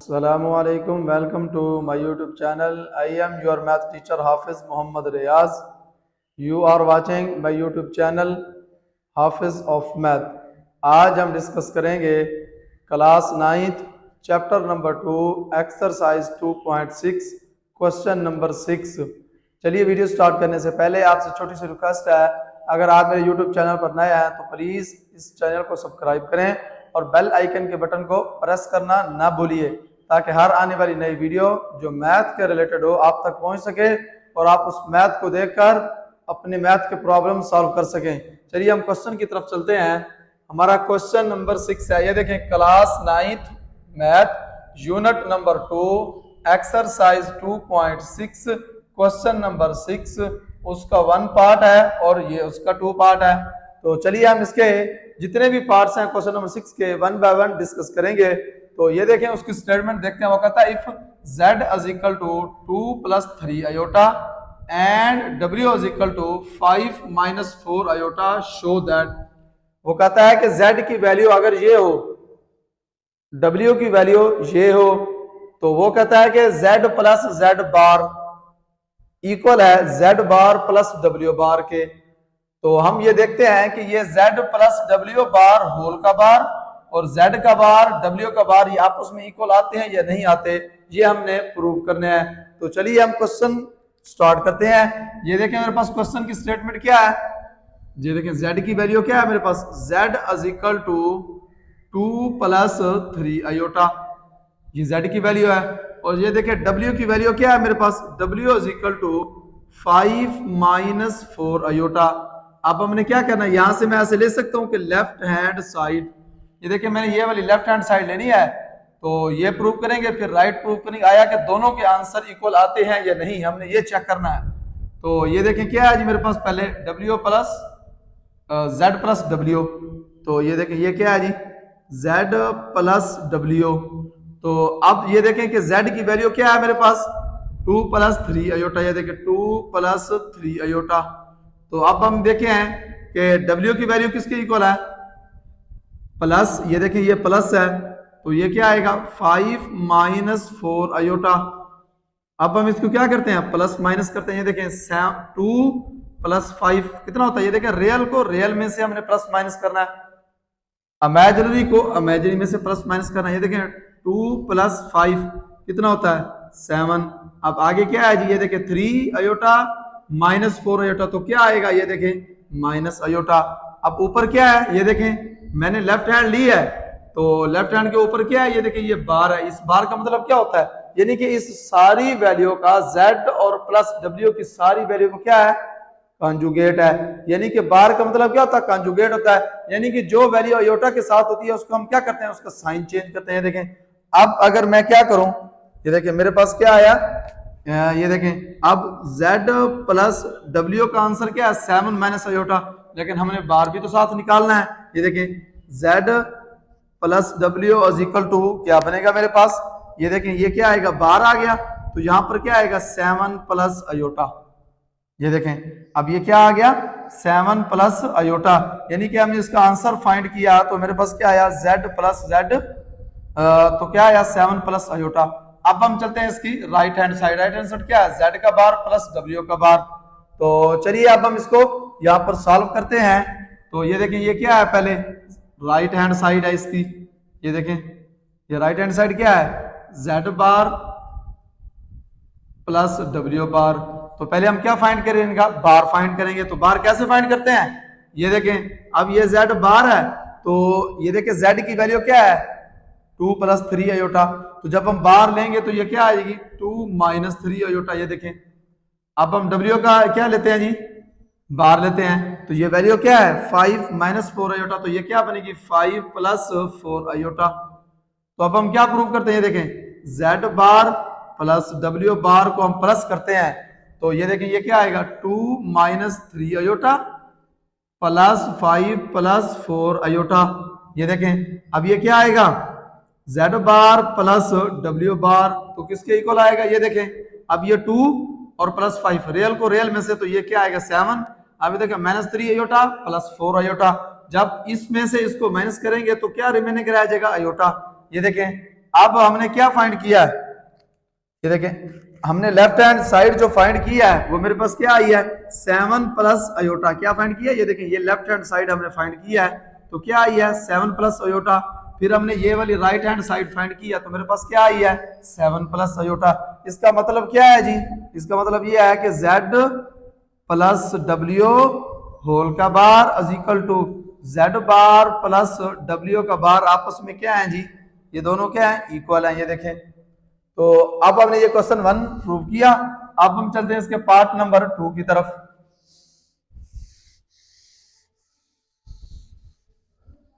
Assalamualaikum. Welcome to my YouTube channel. I am your math teacher Hafiz Muhammad Riyaz. You are watching my YouTube channel Hafiz of Math. आज हम discuss करेंगे class 9th chapter number 2 exercise 2.6 question number 6। चलिए video start करने से पहले आपसे छोटी सी request है, अगर आप मेरे YouTube चैनल पर नए हैं तो प्लीज़ इस चैनल को सब्सक्राइब करें और बेल आइकन के बटन को प्रेस करना ना भूलिए, ताकि हर आने वाली नई वीडियो जो मैथ के रिलेटेड हो आप तक पहुंच सके और आप उस मैथ को देखकर अपने मैथ के प्रॉब्लम सॉल्व कर सकें। चलिए हम क्वेश्चन की तरफ चलते हैं। हमारा क्वेश्चन नंबर 6 है, ये देखें class 9th math unit number 2 exercise 2.6 question number 6 उसका 1 पार्ट है और ये उसका 2 पार्ट है। तो चलिए हम इसके जितने भी पार्ट्स हैं क्वेश्चन नंबर 6 के 1 बाय 1 डिस्कस करेंगे। तो ये देखें उसकी स्टेटमेंट देखते हैं। वो कहता है if z is equal to 2 + 3 iota and w is equal to 5 - 4 iota show that. वो कहता है कि z की वैल्यू अगर ये हो, w की वैल्यू ये हो, तो वो कहता है कि z + z बार इक्वल है z बार + w बार के। तो हम ये देखते हैं कि ये z + w बार होल का बार और z का बार w का बार ये आपस में इक्वल आते हैं या नहीं आते, ये हमने प्रूव करने हैं। तो चलिए हम क्वेश्चन स्टार्ट करते हैं। ये देखें मेरे पास क्वेश्चन की स्टेटमेंट क्या है। ये देखें z की वैल्यू क्या है मेरे पास, z is equal to 2 + 3 iota, ये z की वैल्यू है। और ये देखें w की वैल्यू क्या है मेरे पास, w is equal to 5 - 4 iota. अब हमने क्या करना है, यहां से मैं ऐसे ले सकता हूं कि लेफ्ट हैंड साइड, ये देखिए मैंने ये वाली लेफ्ट हैंड साइड लेनी है, तो ये प्रूव करेंगे, फिर राइट प्रूव करेंगे आया कि दोनों के आंसर इक्वल आते हैं या नहीं, हमने ये चेक करना है। तो ये देखें क्या है जी मेरे पास, पहले w + z + w, तो ये देखें ये क्या है जी z + w। तो अब ये देखें कि z की वैल्यू क्या है मेरे पास, 2 + 3 आयोटा, ये देखें 2 + 3 आयोटा। तो अब हम देखे हैं कि w की वैल्यू किसके इक्वल है, प्लस, ये देखें ये प्लस है, तो ये क्या आएगा 5 - 4 आयोटा। अब हम इसको क्या करते हैं, प्लस माइनस करते हैं। ये देखें 2 + 5 कितना होता है, ये देखें रियल को रियल में से हमने प्लस माइनस करना है, इमेजिनरी को इमेजिनरी में से प्लस माइनस करना है। ये देखें 2 + 5 कितना होता है 7। अब आगे क्या है जी, ये देखें 3 आयोटा - 4 आयोटा, तो क्या आएगा, ये देखें माइनस आयोटा। अब ऊपर क्या है, ये देखें मैंने लेफ्ट हैंड ली है, तो लेफ्ट हैंड के ऊपर क्या है, ये देखिए ये बार है। इस बार का मतलब क्या होता है, यानी कि इस सारी वैल्यू का z और प्लस w की सारी वैल्यू को क्या है, कॉन्जुगेट है। यानी कि बार का मतलब क्या होता है, कॉन्जुगेट होता है, यानी कि जो वैल्यू आयोटा के साथ होती है उसको हम क्या करते हैं, उसका साइन चेंज करते हैं। देखें अब अगर मैं क्या करूं, ये देखें मेरे पास क्या आया, ये देखें अब z + w का आंसर क्या है 7 - आयोटा, लेकिन हमने बार भी तो साथ निकालना है। ये देखें z + w is equal to क्या बनेगा मेरे पास, ये देखें ये क्या आएगा, बार आ गया, तो यहां पर क्या आएगा 7 + आयोटा। ये देखें अब ये क्या आ गया 7 + आयोटा, यानी कि हमने इसका आंसर फाइंड किया, तो मेरे पास क्या आया z + z, तो क्या आया 7 + आयोटा। अब हम चलते हैं इसकी right hand side. Right hand side क्या है, z का बार प्लस w का बार। तो चलिए अब हम इसको यहाँ पर सॉल्व करते हैं। तो ये देखें ये क्या है, पहले राइट हैंड साइड है इसकी, ये देखें ये राइट हैंड साइड क्या है, z बार प्लस w बार। तो पहले हम क्या फाइंड करेंगे, इनका बार फाइंड करेंगे। तो बार कैसे फाइंड करते हैं, ये देखें अब ये z बार है, तो ये देखें z की वैल्यू क्या है 2 + 3 आयोटा, तो जब हम बार लेंगे तो ये क्या आएगी 2 - 3 आयोटा। ये देखें अब हम w का क्या लेते हैं जी, बार लेते हैं, तो ये वैल्यू क्या है 5 - 4 आयोटा, तो ये क्या बनेगी 5 + 4 आयोटा। तो अब हम क्या प्रूव करते हैं, ये देखें z बार प्लस w बार को हम प्लस करते हैं, तो ये देखें ये क्या आएगा 2 - 3 आयोटा प्लस 5 + 4 आयोटा। ये देखें अब ये क्या आएगा z बार प्लस w बार, तो किसके इक्वल आएगा, ये देखें अब ये 2 और प्लस 5 रियल को रियल में से, तो ये क्या आएगा 7। अब देखें -3 आयोटा प्लस 4 आयोटा, जब इसमें से इसको माइनस करेंगे तो क्या रिमेनिंग रह जाएगा आयोटा। ये देखें अब हमने क्या फाइंड किया है, ये देखें हमने लेफ्ट हैंड साइड जो फाइंड किया है वो मेरे पास क्या आई है 7 प्लस अयोटा। क्या फाइंड किया, ये देखें ये लेफ्ट हैंड साइड हमने फाइंड किया है तो क्या आई है 7 प्लस अयोटा। फिर हमने ये वाली राइट हैंड साइड फाइंड किया तो मेरे पास क्या आई है 7 प्लस अयोटा। इसका मतलब क्या है जी, इसका मतलब ये है कि z प्लस w होल का bar is equal to z bar plus w का बार आपस में क्या है जी, ये दोनों क्या है इक्वल है। ये देखें तो अब हमने ये क्वेश्चन 1 प्रूव किया। अब हम चलते हैं इसके पार्ट नंबर 2 की तरफ।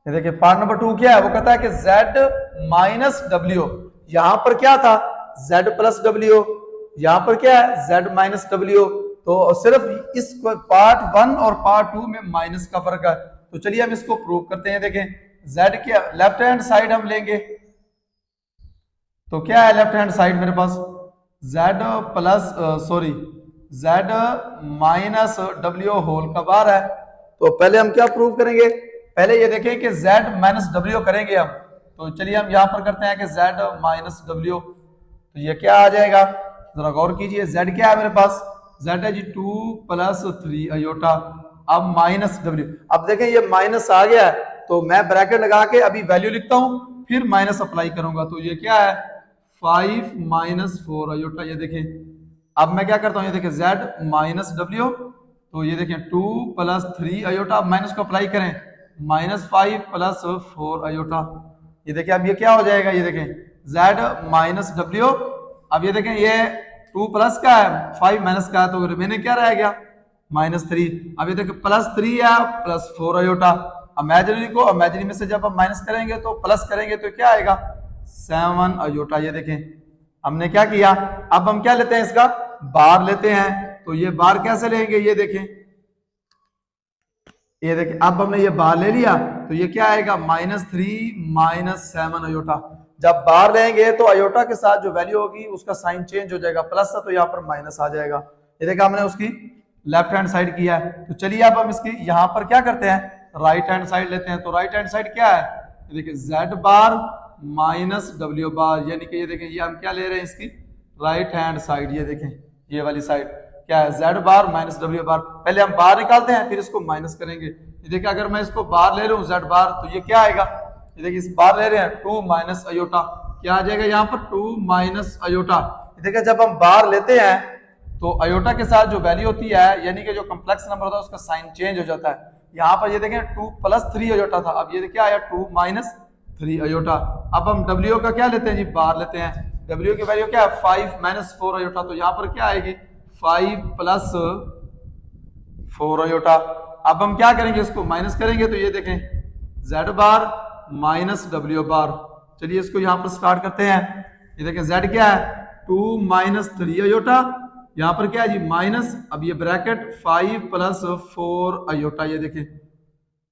ये देखिए पार्ट नंबर 2 क्या है, वो कहता है कि z माइनस डब्ल्यू, यहां पर क्या था z प्लस डब्ल्यू, यहां पर क्या है z माइनस डब्ल्यू। तो सिर्फ इस पार्ट 1 और पार्ट 2 में माइनस का फर्क है। तो चलिए हम इसको प्रूव करते हैं। देखें z के लेफ्ट हैंड साइड हम लेंगे तो क्या है लेफ्ट हैंड साइड मेरे पास z plus z minus W whole का बार है। तो पहले हम क्या प्रूव करेंगे, पहले ये देखें कि z माइनस डब्ल्यू करेंगे हम। तो चलिए हम यहां पर करते हैं कि z माइनस डब्ल्यू, तो ये क्या आ जाएगा जरा गौर कीजिए। z क्या है मेरे पास, z है जी 2 प्लस 3 अयोटा, अब माइनस डब्ल्यू। अब देखें ये माइनस आ गया है तो मैं ब्रैकेट लगा के अभी वैल्यू लिखता हूं फिर माइनस अप्लाई करूंगा। तो ये क्या है 5 माइनस 4 अयोटा। ये देखें अब मैं क्या करता हूं, ये देखें z माइनस डब्ल्यू, तो ये देखें 2 प्लस 3 अयोटा, माइनस को अप्लाई करें माइनस 5 प्लस 4 अयोटा। ये देखें अब ये क्या हो जाएगा, ये देखें z माइनस डब्ल्यू, अब ये देखें ये 2 प्लस का है 5 माइनस का है तो रिमेनिंग क्या रह गया माइनस 3। अब ये देखें प्लस 3 है प्लस 4 अयोटा। इमेजिनरी को इमेजिनरी में से जब हम माइनस करेंगे तो प्लस करेंगे तो क्या आएगा 7 अयोटा। ये देखें हमने क्या किया, अब हम क्या लेते हैं इसका बार लेते हैं। तो ये बार कैसे लेंगे, ये देखें अब हमने ये बार ले लिया तो ये क्या आएगा -3 -7 अयोटा। जब बार लेंगे तो अयोटा के साथ जो वैल्यू होगी उसका साइन चेंज हो जाएगा, प्लस था तो यहाँ पर माइनस आ जाएगा। ये देखा हमने उसकी लेफ्ट हैंड साइड किया है। तो चलिए अब हम इसकी यहाँ पर क्या करते हैं राइट हैंड साइड लेते हैं। तो राइट हैंड साइड क्या है, ये देखिए z बार माइनस डब्ल्यू बार, यानी कि ये देखें ये हम क्या ले रहे हैं इसकी राइट हैंड साइड। ये देखें ये वाली साइड क्या है z बार माइनस डब्ल्यू बार। पहले हम बार निकालते हैं फिर इसको माइनस करेंगे। ये देखिए अगर मैं इसको बार ले लूं z बार तो ये क्या आएगा, ये देखिए इस बार ले रहे हैं 2 माइनस अयोटा, क्या आ जाएगा यहाँ पर 2 माइनस अयोटा। ये देखिए जब हम बार लेते हैं तो अयोटा के साथ जो वैल्यू होती है यानी कि जो कॉम्प्लेक्स नंबर होता है उसका साइन चेंज हो जाता है। यहाँ पर ये देखें 2 प्लस 3 अयोटा था, अब ये क्या आया 2 माइनस 3 अयोटा। अब हम w का क्या लेते हैं जी बार लेते हैं, w की वैल्यू क्या है 5 माइनस 4 अयोटा। तो यहाँ पर क्या आएगी 5 प्लस 4 अयोटा। अब हम क्या करेंगे इसको माइनस करेंगे तो ये देखें z बार माइनस डब्ल्यू बार। चलिए इसको यहाँ पर स्टार्ट करते हैं। ये देखें z क्या है 2 माइनस 3 अयोटा, यहाँ पर क्या है जी माइनस, अब ये ब्रैकेट 5 प्लस 4 अयोटा। ये देखें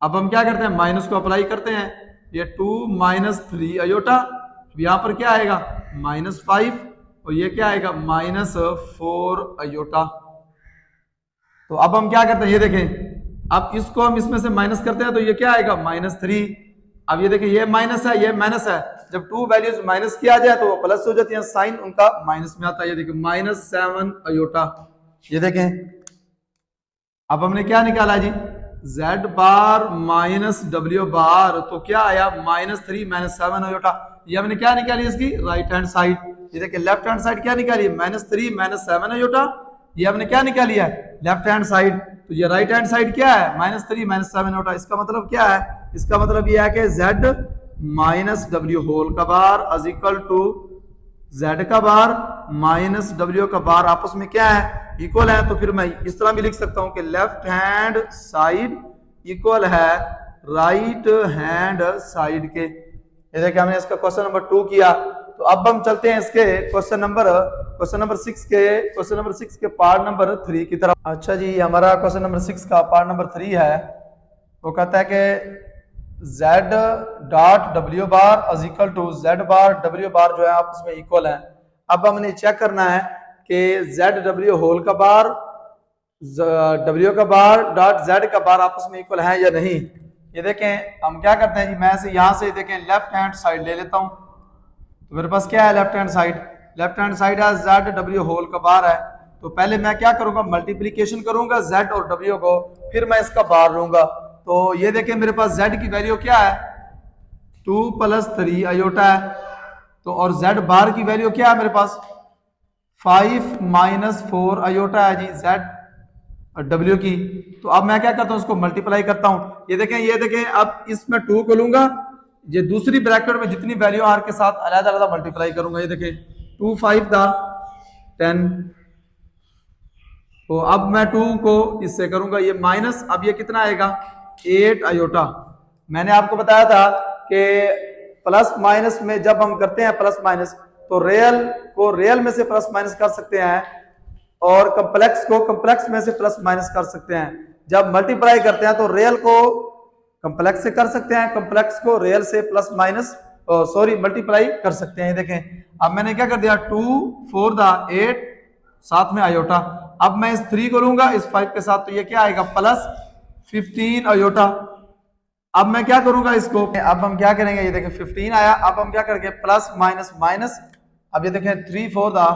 अब हम क्या करते हैं माइनस को अप्लाई करते हैं, ये 2 माइनस 3 अयोटा, यहाँ पर क्या आएगा -5 और ये क्या आएगा -4 अयोटा। तो अब हम क्या करते हैं, ये देखें अब इसको हम इसमें से माइनस करते हैं तो ये क्या आएगा -3। अब ये देखें ये माइनस है ये माइनस है, जब 2 वैल्यूज माइनस किया जाए तो वो प्लस हो जाती है, साइन उनका माइनस में आता है। ये देखिए -7 अयोटा। ये देखें अब हमने क्या निकाला जी z बार माइनस डब्ल्यू बार, तो क्या आया -3 -7 अयोटा। ये हमने क्या निकाली इसकी राइट हैंड साइड। ये देखिए लेफ्ट हैंड साइड क्या निकाली -3 -7 अयोटा, ये हमने क्या निकाली है लेफ्ट हैंड साइड। तो ये राइट हैंड साइड क्या है -3 -7 अयोटा। इसका मतलब क्या है, इसका मतलब ये है कि z माइनस डब्ल्यू होल का bar is equal to z का बार माइनस डब्ल्यू का बार आपस में क्या है इक्वल है। तो फिर मैं इस तरह भी लिख सकता हूं कि लेफ्ट हैंड साइड इक्वल है राइट हैंड साइड के। ये देखिए हमने इसका क्वेश्चन नंबर 2 किया। तो अब हम चलते हैं इसके क्वेश्चन नंबर 6 के पार्ट नंबर 3 की तरफ। अच्छा जी हमारा क्वेश्चन नंबर 6 का पार्ट नंबर 3 है, वो कहता है कि z dot W bar is equal to z bar W bar जो है आपस में इक्वल है। अब हमने चेक करना है कि z डब्ल्यू होल का बार w का बार डॉट z का बार आपस में इक्वल है या नहीं। ये देखें हम क्या करते हैं जी, मैं से यहां से देखें लेफ्ट हैंड साइड ले लेता हूं। तो मेरे पास क्या है लेफ्ट हैंड साइड है जेड डब्ल्यू होल का बार है। तो पहले मैं क्या करूंगा, मल्टीप्लीकेशन करूंगा जेड और डब्ल्यू को, फिर मैं इसका बार लूंगा। तो ये देखें मेरे पास जेड की वैल्यू क्या है 2 + 3 आयोटा है। तो और जेड बार की वैल्यू क्या है मेरे पास 5 - 4 आयोटा है जी जेड डब्ल्यू की। तो अब मैं क्या करता हूं, उसको मल्टीप्लाई करता हूं। ये देखें अब इसमें 2 को लूंगा, ये दूसरी ब्रैकेट में जितनी वैल्यू आर के साथ अलग अलग मल्टीप्लाई करूंगा। ये देखें 2 5 दा 10। तो अब मैं 2 को इससे करूंगा ये माइनस, अब ये कितना आएगा 8 आयोटा। मैंने आपको बताया था कि प्लस माइनस में जब हम करते हैं प्लस माइनस तो रियल को रियल में से प्लस माइनस कर सकते हैं और कंप्लेक्स को कंप्लेक्स में से प्लस माइनस कर सकते हैं। जब मल्टीप्लाई करते हैं तो रियल को कंप्लेक्स से कर सकते हैं, कंप्लेक्स को रियल से प्लस माइनस मल्टीप्लाई कर सकते हैं। देखें अब मैंने क्या कर दिया 2 4 दा 8 साथ में आयोटा। अब मैं इस 3 को लूंगा इस 5 के साथ, तो ये क्या आएगा प्लस 15 आयोटा। अब मैं क्या करूंगा इसको, अब हम क्या करेंगे, ये देखें 15 आया। अब हम क्या करेंगे प्लस माइनस माइनस। अब ये देखें 3 4 दा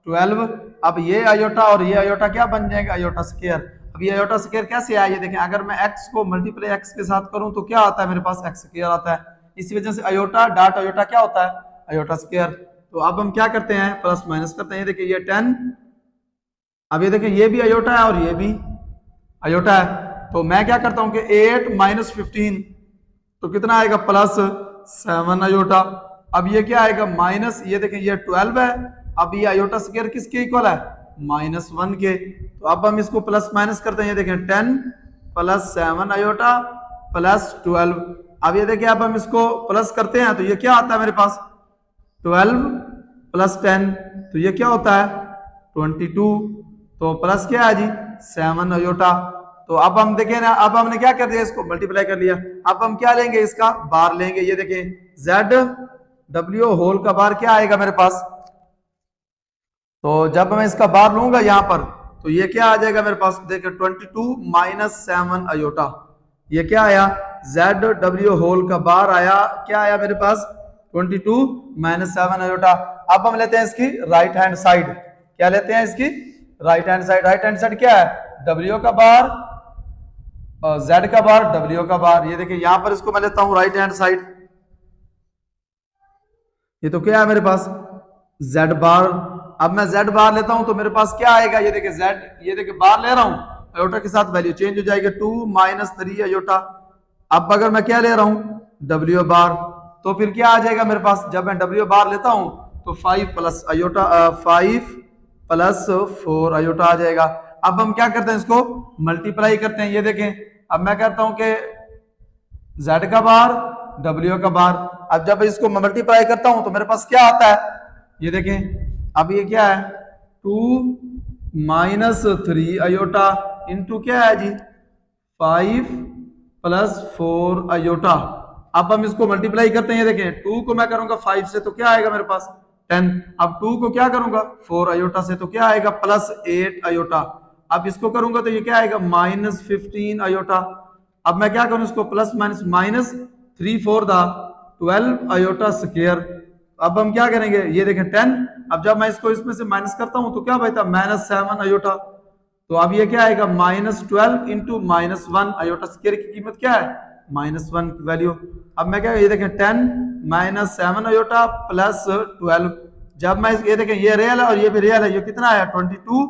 12। अब ये आयोटा और ये आयोटा क्या बन जाएगा आयोटा स्क्वायर। अब ये आयोटा स्क्वायर कैसे आया, ये देखें अगर मैं x को मल्टीप्लाई x के साथ करूं तो क्या आता है मेरे पास x स्क्वायर आता है। इसी वजह से आयोटा डॉट आयोटा क्या होता है आयोटा स्क्वायर। तो अब हम क्या करते हैं प्लस माइनस करते हैं। ये देखिए ये 10, अब ये देखिए ये भी आयोटा है और ये भी आयोटा है। तो मैं क्या करता हूं कि 8 - 15 तो कितना आएगा प्लस 7 आयोटा। अब ये क्या आएगा माइनस, ये देखें ये 12 है। अब ये आयोटा स्क्वायर किसके इक्वल है -1 के। तो अब हम इसको प्लस माइनस करते हैं। ये देखें 10 + 7 आयोटा प्लस 12। अब ये देखिए अब हम इसको प्लस करते हैं तो ये क्या आता है मेरे पास 12 + 10 तो ये क्या होता है 22। तो प्लस क्या है जी 7 आयोटा। तो अब हम देखें ना, अब हमने क्या कर दिया इसको मल्टीप्लाई कर लिया। अब हम क्या लेंगे इसका बार लेंगे। ये देखें जेड डब्ल्यू होल का बार क्या आएगा मेरे पास। तो जब मैं इसका बार लूंगा यहां पर तो ये क्या आ जाएगा मेरे पास, देखिए 22 - 7 आयोटा। ये क्या आया जेड डब्ल्यू होल का बार आया, क्या आया मेरे पास 22 - 7 आयोटा। अब हम लेते हैं इसकी राइट हैंड साइड। क्या लेते हैं इसकी right hand side. Right hand side क्या है डब्ल्यू का बार जेड का बार डब्ल्यू का बार। ये देखिए यहां पर इसको मैं लेता हूं राइट हैंड साइड। ये तो क्या है मेरे पास जेड बार। अब मैं जेड बार लेता हूं तो मेरे पास क्या आएगा, ये देखिए जेड, ये देखिए बार ले रहा हूं आयोटा के साथ वैल्यू चेंज हो जाएगी 2 - 3 आयोटा। अब अगर मैं क्या ले रहा हूं डब्ल्यू बार तो फिर क्या आ जाएगा मेरे पास, जब मैं डब्ल्यू बार लेता हूं तो 5 + आयोटा 5 + 4 आयोटा आ जाएगा। अब हम क्या करते हैं इसको मल्टीप्लाई करते हैं। ये देखें अब मैं कहता हूं कि जेड का बार डब्ल्यू का बार। अब जब इसको मल्टीप्लाई करता हूं तो मेरे पास क्या आता है, ये देखें अब ये क्या है 2 - 3 आयोटा इंटू क्या है जी 5 + 4 आयोटा। अब हम इसको मल्टीप्लाई करते हैं। ये देखें 2 को मैं करूंगा 5 से तो क्या आएगा मेरे पास 10। अब 2 को क्या करूंगा 4 आयोटा से तो क्या आएगा +8 आयोटा। अब इसको करूंगा तो ये क्या आएगा -15 आयोटा। अब मैं क्या करूं इसको प्लस माइनस माइनस 3 4 दा 12 आयोटा स्क्वायर। अब हम क्या करेंगे, ये देखें 10। अब जब मैं इसको इसमें से माइनस करता हूं तो क्या बचता -7 आयोटा। तो अब ये क्या आएगा -12 इंटू -1 आयोटा स्क्वायर की कीमत क्या है -1 की वैल्यू। अब मैं क्या, ये देखें 10 - 7 आयोटा प्लस 12। जब मैं ये देखें ये रियल है और ये भी रियल है, ये कितना आया 22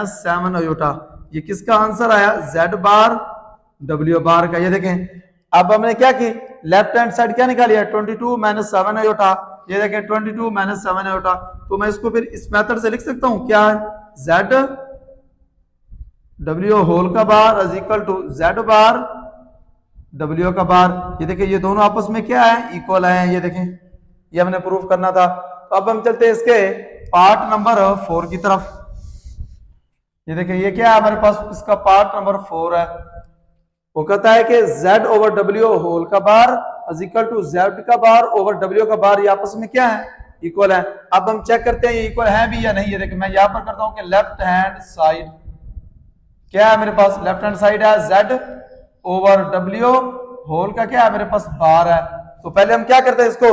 - 7 आयोटा। ये किसका आंसर आया जेड बार डब्ल्यू बार का। ये देखें अब हमने क्या की लेफ्ट हैंड साइड क्या निकाली है 22 - 7 आयोटा। ये देखें 22 - 7 आयोटा। तो मैं इसको फिर इस मेथड से लिख सकता हूं क्या है जेड डब्ल्यू होल का bar is equal to Z bar W का बार। ये देखिए ये दोनों आपस में क्या है इक्वल है। ये देखें ये हमने प्रूफ करना था। तो अब हम चलते हैं इसके पार्ट नंबर 4 की तरफ। ये देखें ये क्या है हमारे पास, इसका पार्ट नंबर 4 है। वो कहता है कि z ओवर w होल का bar is equal to z का बार ओवर w का बार, ये आपस में क्या है इक्वल है। अब हम चेक करते हैं ये इक्वल है भी या नहीं। ये देखिए मैं यहां पर करता हूं कि लेफ्ट हैंड साइड क्या है मेरे पास, लेफ्ट हैंड साइड है z ओवर w होल का क्या है मेरे पास बार है। तो पहले हम क्या करते हैं इसको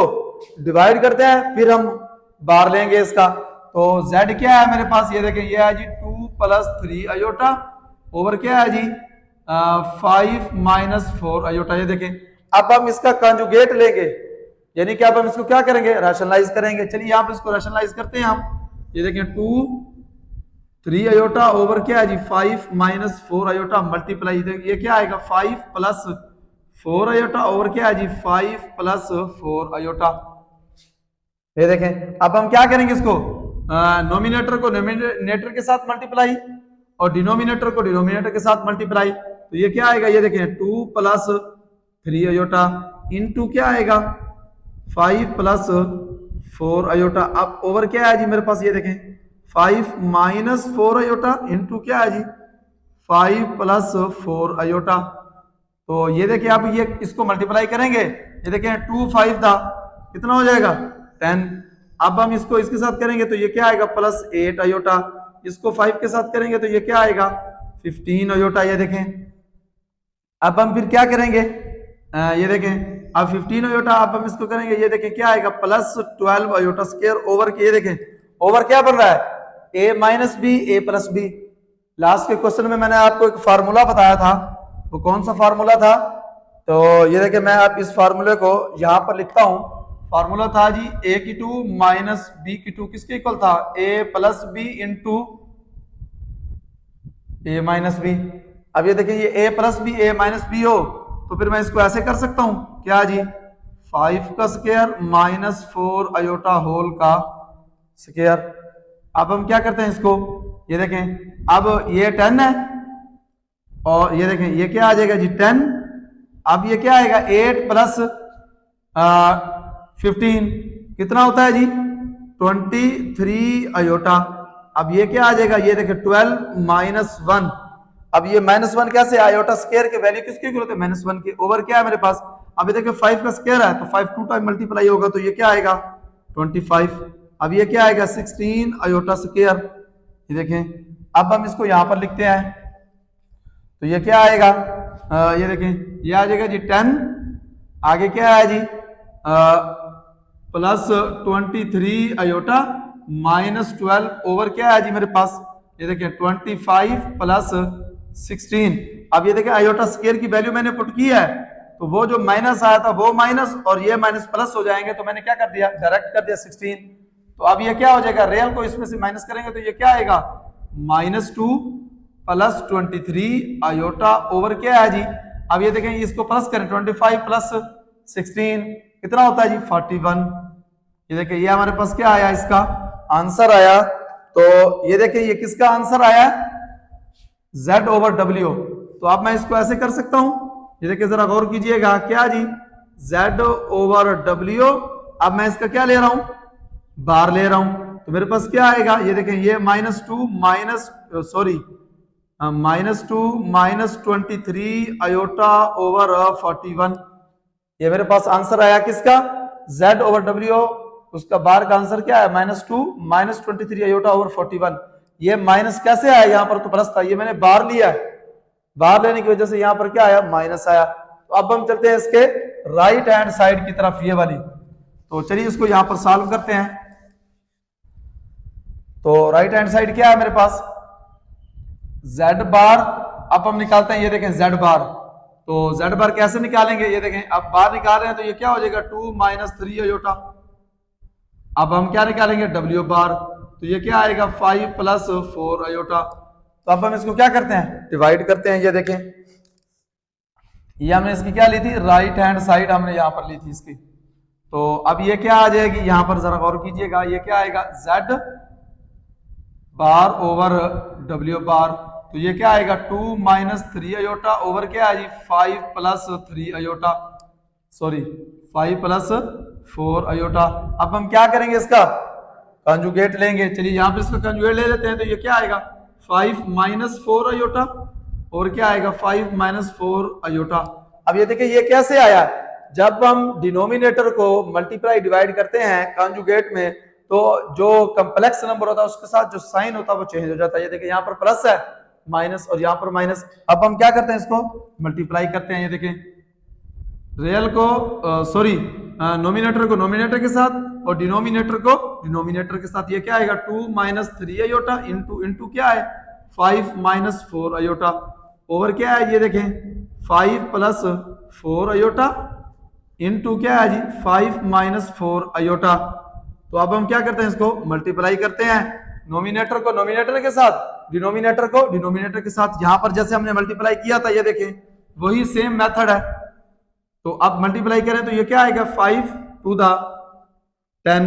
डिवाइड करते हैं फिर हम बार लेंगे इसका। तो z क्या है मेरे पास, ये देखें ये है जी 2 प्लस 3 अयोटा ओवर क्या है जी 5 माइनस 4 अयोटा। ये देखें अब हम इसका कंजुगेट लेंगे, यानी कि अब हम इसको क्या करेंगे, रैशनलाइज करेंगे। चलिए यहाँ पर इसको रैशनलाइज करते हैं हम। ये देखें 2 3 अयोटा ओवर क्या है जी 5 माइनस 4 अयोटा मल्टीप्लाई, ये क्या आएगा 5 प्लस 4 अयोटा ओवर क्या है जी 5 प्लस 4 अयोटा। ये देखें अब हम क्या करेंगे, इसको नोमिनेटर को नोमिनेटर के साथ मल्टीप्लाई और डिनोमिनेटर को डिनोमिनेटर के साथ मल्टीप्लाई। तो ये क्या आएगा, ये देखें 2 प्लस 3 अयोटा इनटू क्या आएगा 5 प्लस 4 अयोटा। अब ओवर क्या है जी मेरे पास, ये देखें 5 माइनस 4 अयोटा इनटू क्या है जी 5 प्लस 4 अयोटा। तो ये देखिए आप ये इसको मल्टीप्लाई करेंगे, ये देखें 2 5 था, कितना हो जाएगा 10। अब हम इसको इसके साथ करेंगे तो ये क्या आएगा प्लस 8 अयोटा, इसको 5 के साथ करेंगे तो ये क्या आएगा 15 अयोटा। ये देखें अब हम फिर क्या करेंगे, ये देखें अब 15 अयोटा अब हम इसको करेंगे, ये देखें क्या आएगा प्लस 12 अयोटा स्क्वायर ओवर के, ये देखें ओवर क्या बन रहा है a minus B A plus B. Last के क्वेश्चन में मैंने आपको एक फार्मूला बताया था, वो कौन सा फार्मूला था, तो ये देखिए मैं आप इस फार्मूले को यहां पर लिखता हूं। फार्मूला था जी a की 2 माइनस b की 2 किसके इक्वल था a plus B into a minus B. अब ये देखिए ये a plus B a minus B हो तो फिर मैं इसको ऐसे कर सकता हूं क्या जी 5 का स्क्वायर माइनस 4 अयोटा होल का स्क्वायर। अब हम क्या करते हैं इसको, ये देखें अब ये 10 है और ये देखें ये क्या आ जाएगा जी 10। अब ये क्या आएगा 8 प्लस 15 कितना होता है जी 23 अयोटा। अब ये क्या आ जाएगा, ये देखें 12 माइनस 1। अब ये माइनस 1 कैसे, अयोटा स्क्वायर के वैल्यू किसके इक्वल होते हैं माइनस 1 के, ओवर क्या है मेरे पास, अब ये देखिए 5 का स्क्वायर है तो 5 2 टाइम मल्टीप्लाई होगा तो ये क्या आएगा 25। अब ये क्या आएगा 16 अयोटा स्क्वायर। ये देखें अब हम इसको यहां पर लिखते हैं तो ये क्या आएगा, ये देखें ये आ जाएगा जी 10, आगे क्या है जी प्लस 23 अयोटा माइनस 12 ओवर क्या है जी मेरे पास, ये देखें 25 प्लस 16। अब ये देखें अयोटा स्क्वायर की वैल्यू मैंने पुट की है तो वो जो माइनस आया था वो माइनस और ये माइनस प्लस हो जाएंगे, तो मैंने क्या कर दिया डायरेक्ट कर दिया 16। तो अब ये क्या हो जाएगा, रियल को इसमें से माइनस करेंगे तो ये क्या आएगा माइनस 2 प्लस 23 अयोटा ओवर क्या है जी। अब ये देखें इसको प्लस करें 25 प्लस 16 कितना होता है जी 41। ये देखिए ये हमारे पास क्या आया, इसका आंसर आया। तो ये देखिए ये किसका आंसर आया z ओवर w। तो अब मैं इसको ऐसे कर सकता हूं, ये देखिए जरा गौर कीजिएगा क्या जी z ओवर w। अब मैं इसका क्या ले रहा हूं बार ले रहा हूं तो मेरे पास क्या आएगा, ये देखें ये minus 2 minus sorry minus 2 minus 23 iota over 41। ये मेरे पास आंसर आया किसका z ओवर w, उसका बार का आंसर क्या है माइनस 2 माइनस 23 अयोटा ओवर 41। ये माइनस कैसे आया, यहाँ पर तो प्लस था, ये मैंने बार लिया है, बार लेने की वजह से यहाँ पर क्या आया माइनस आया। तो अब हम चलते हैं इसके राइट हैंड साइड की तरफ, ये वाली। तो चलिए इसको यहाँ पर सॉल्व करते हैं। तो राइट हैंड साइड क्या है मेरे पास z बार, अब हम निकालते हैं, ये देखें z बार। तो z बार कैसे निकालेंगे, ये देखें अब बार निकाल रहे हैं तो ये क्या हो जाएगा 2 माइनस 3 अयोटा। अब हम क्या निकालेंगे w बार, तो ये क्या आएगा 5 प्लस 4 अयोटा। तो अब हम इसको क्या करते हैं डिवाइड करते हैं। ये देखें ये हमने इसकी क्या ली थी राइट हैंड साइड हमने यहाँ पर ली थी इसकी। तो अब ये क्या आ जाएगी, यहाँ पर जरा गौर कीजिएगा, ये क्या आएगा z बार ओवर w बार। तो ये क्या आएगा 2 माइनस 3 अयोटा ओवर क्या है जी 5 plus 3 iota, sorry 5 plus 4 iota. अब हम क्या करेंगे इसका कंजुगेट लेंगे। चलिए यहाँ पे इसका कंजुगेट ले लेते हैं तो ये क्या आएगा 5 माइनस 4 अयोटा और क्या आएगा 5 माइनस 4 अयोटा। अब ये देखिए ये कैसे आया, जब हम डिनोमिनेटर को मल्टीप्लाई डिवाइड करते हैं कंजुगेट में तो जो कॉम्प्लेक्स नंबर होता है उसके साथ जो साइन होता है वो चेंज हो जाता है। ये देखिए यहाँ पर प्लस है माइनस और यहाँ पर माइनस। अब हम क्या करते हैं इसको मल्टीप्लाई करते हैं। ये देखें रियल को सॉरी नोमिनेटर को नोमिनेटर के साथ और डिनोमिनेटर को डिनोमिनेटर के साथ। ये क्या आएगा 2 माइनस 3 अयोटा इंटू क्या है 5 माइनस 4 अयोटा ओवर क्या है ये देखें 5 प्लस 4 अयोटा इंटू क्या है जी 5 माइनस 4 अयोटा। तो अब हम क्या करते हैं इसको मल्टीप्लाई करते हैं नोमिनेटर को नोमिनेटर के साथ डिनोमिनेटर को डिनोमिनेटर के साथ। यहां पर जैसे हमने मल्टीप्लाई किया था ये देखें वही सेम मेथड है। तो अब मल्टीप्लाई करें तो ये क्या आएगा 5 टू द 10।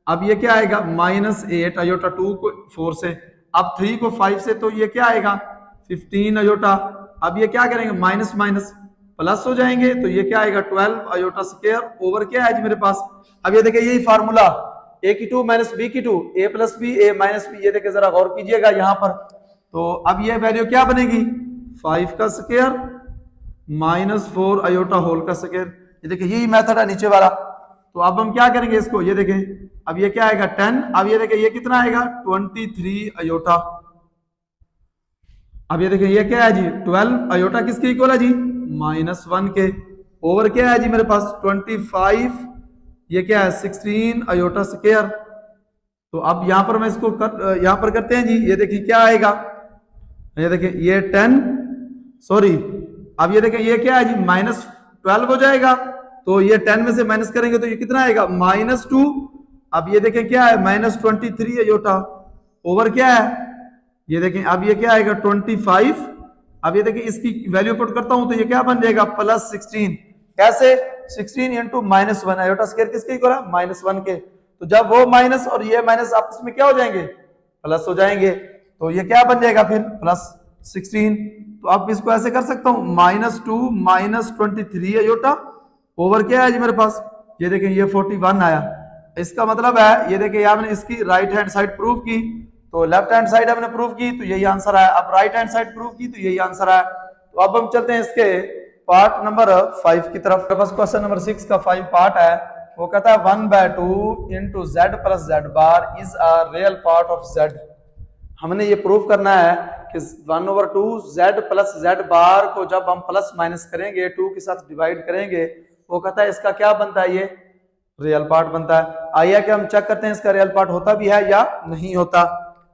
अब ये क्या आएगा माइनस 8 अयोटा 2 को 4 से। अब 3 को 5 से तो ये क्या आएगा 15 अयोटा। अब ये क्या करेंगे माइनस माइनस प्लस हो जाएंगे तो ये क्या आएगा 12 अयोटा स्क्वायर ओवर क्या है जी मेरे पास। अब ये देखिए यही फार्मूला ए की 2 माइनस बी की 2 ए प्लस बी ए माइनस बी। ये देखिए जरा गौर कीजिएगा यहाँ पर। तो अब ये वैल्यू क्या बनेगी 5 का स्क्वायर माइनस 4 अयोटा होल का स्क्वायर। ये देखिए यही मेथड है नीचे वाला। तो अब हम क्या करेंगे इसको ये देखें अब ये क्या आएगा 10। अब ये देखिए ये कितना आएगा 23 अयोटा। अब ये देखिए ये क्या है जी 12 अयोटा किसके इक्वल है जी -1 के ओवर क्या है जी मेरे पास 25 ये क्या है 16 अयोटा स्क्वायर। तो अब यहां पर मैं इसको यहां पर करते हैं जी। ये देखिए क्या आएगा ये देखिए ये 10 सॉरी अब ये देखिए ये क्या है जी -12 हो जाएगा। तो ये 10 में से माइनस करेंगे तो ये कितना आएगा -2। अब ये देखें क्या है -23 अयोटा ओवर क्या है ये देखें अब ये क्या आएगा 25। अब ये देखिए इसकी वैल्यू पुट करता हूं तो ये क्या बन जाएगा +16। कैसे 16 इंटू -1 अयोटा स्क्वायर किसके इक्वल है -1 के। तो जब वो माइनस और ये माइनस आपस में क्या हो जाएंगे प्लस हो जाएंगे। तो ये क्या बन जाएगा फिर +16। तो आप इसको ऐसे कर सकता हूं -2 -23 अयोटा ओवर क्या है जी मेरे पास ये देखें ये 41 आया। इसका मतलब है ये देखिए आपने इसकी राइट हैंड साइड प्रूव की तो लेफ्ट हैंड साइड हमने प्रूव की तो यही आंसर है। अब राइट हैंड साइड प्रूव की तो यही आंसर है। तो अब हम चलते हैं इसके पार्ट नंबर 5 की तरफ। क्वेश्चन नंबर 6 का 5 पार्ट है। वो कहता है 1/2 into Z plus Z bar is a real part of Z. हमने ये प्रूव करना है कि 1/2 जेड प्लस जेड बार को जब हम प्लस माइनस करेंगे 2 के साथ डिवाइड करेंगे वो कहता है इसका क्या बनता है ये रियल पार्ट बनता है। आइए कि हम चेक करते हैं इसका रियल पार्ट होता भी है या नहीं होता।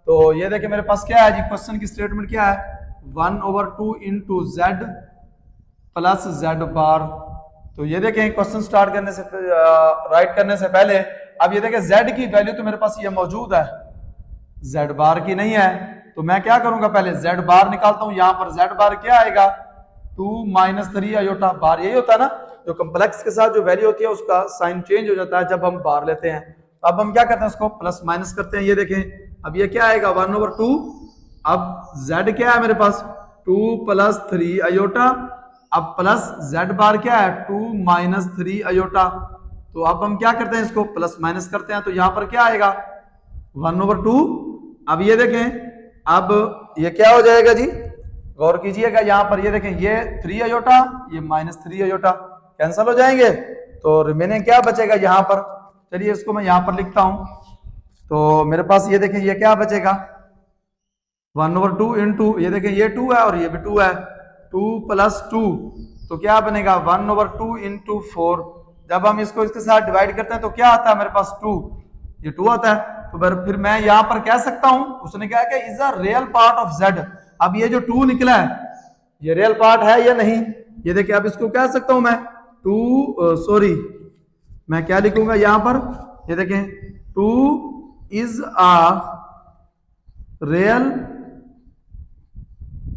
तो ये देखिए मेरे पास क्या है जी क्वेश्चन की स्टेटमेंट क्या है 1/2 इंटू जेड प्लस जेड बार। तो ये देखें क्वेश्चन स्टार्ट करने से राइट करने से पहले अब ये देखें जेड की वैल्यू तो मेरे पास ये मौजूद है जेड बार की नहीं है। तो मैं क्या करूंगा पहले जेड बार निकालता हूं। यहां पर जेड बार क्या आएगा 2 -3 अयोटा बार। यही होता है ना जो कम्प्लेक्स के साथ जो वैल्यू होती है उसका साइन चेंज हो जाता है जब हम बार लेते हैं। तो अब हम क्या करते हैं उसको प्लस माइनस करते हैं। ये देखें अब ये क्या आएगा 1/2। अब z क्या है मेरे पास 2 + 3 अयोटा। अब प्लस z बार क्या है 2 - 3 अयोटा। तो अब हम क्या करते हैं इसको प्लस माइनस करते हैं। तो यहां पर क्या आएगा 1/2। अब ये देखें अब ये क्या हो जाएगा जी गौर कीजिएगा यहां पर ये देखें ये 3 अयोटा ये -3 अयोटा कैंसिल हो जाएंगे। तो रिमेनिंग क्या बचेगा यहां पर। चलिए इसको मैं यहां पर लिखता हूं। तो मेरे पास ये देखें ये क्या बचेगा 1/2 इंटू ये देखें ये 2 है और ये भी 2 है 2 + 2 तो क्या बनेगा 1/2 इंटू 4। जब हम इसको इसके साथ डिवाइड करते हैं तो क्या आता है मेरे पास 2 ये 2 आता है। तो फिर मैं यहां पर कह सकता हूं उसने कहा कि is a real part of Z. अब ये जो 2 निकला है ये रियल पार्ट है या नहीं। ये देखिए अब इसको कह सकता हूं मैं 2 सॉरी मैं क्या लिखूंगा यहां पर ये देखें 2 is a real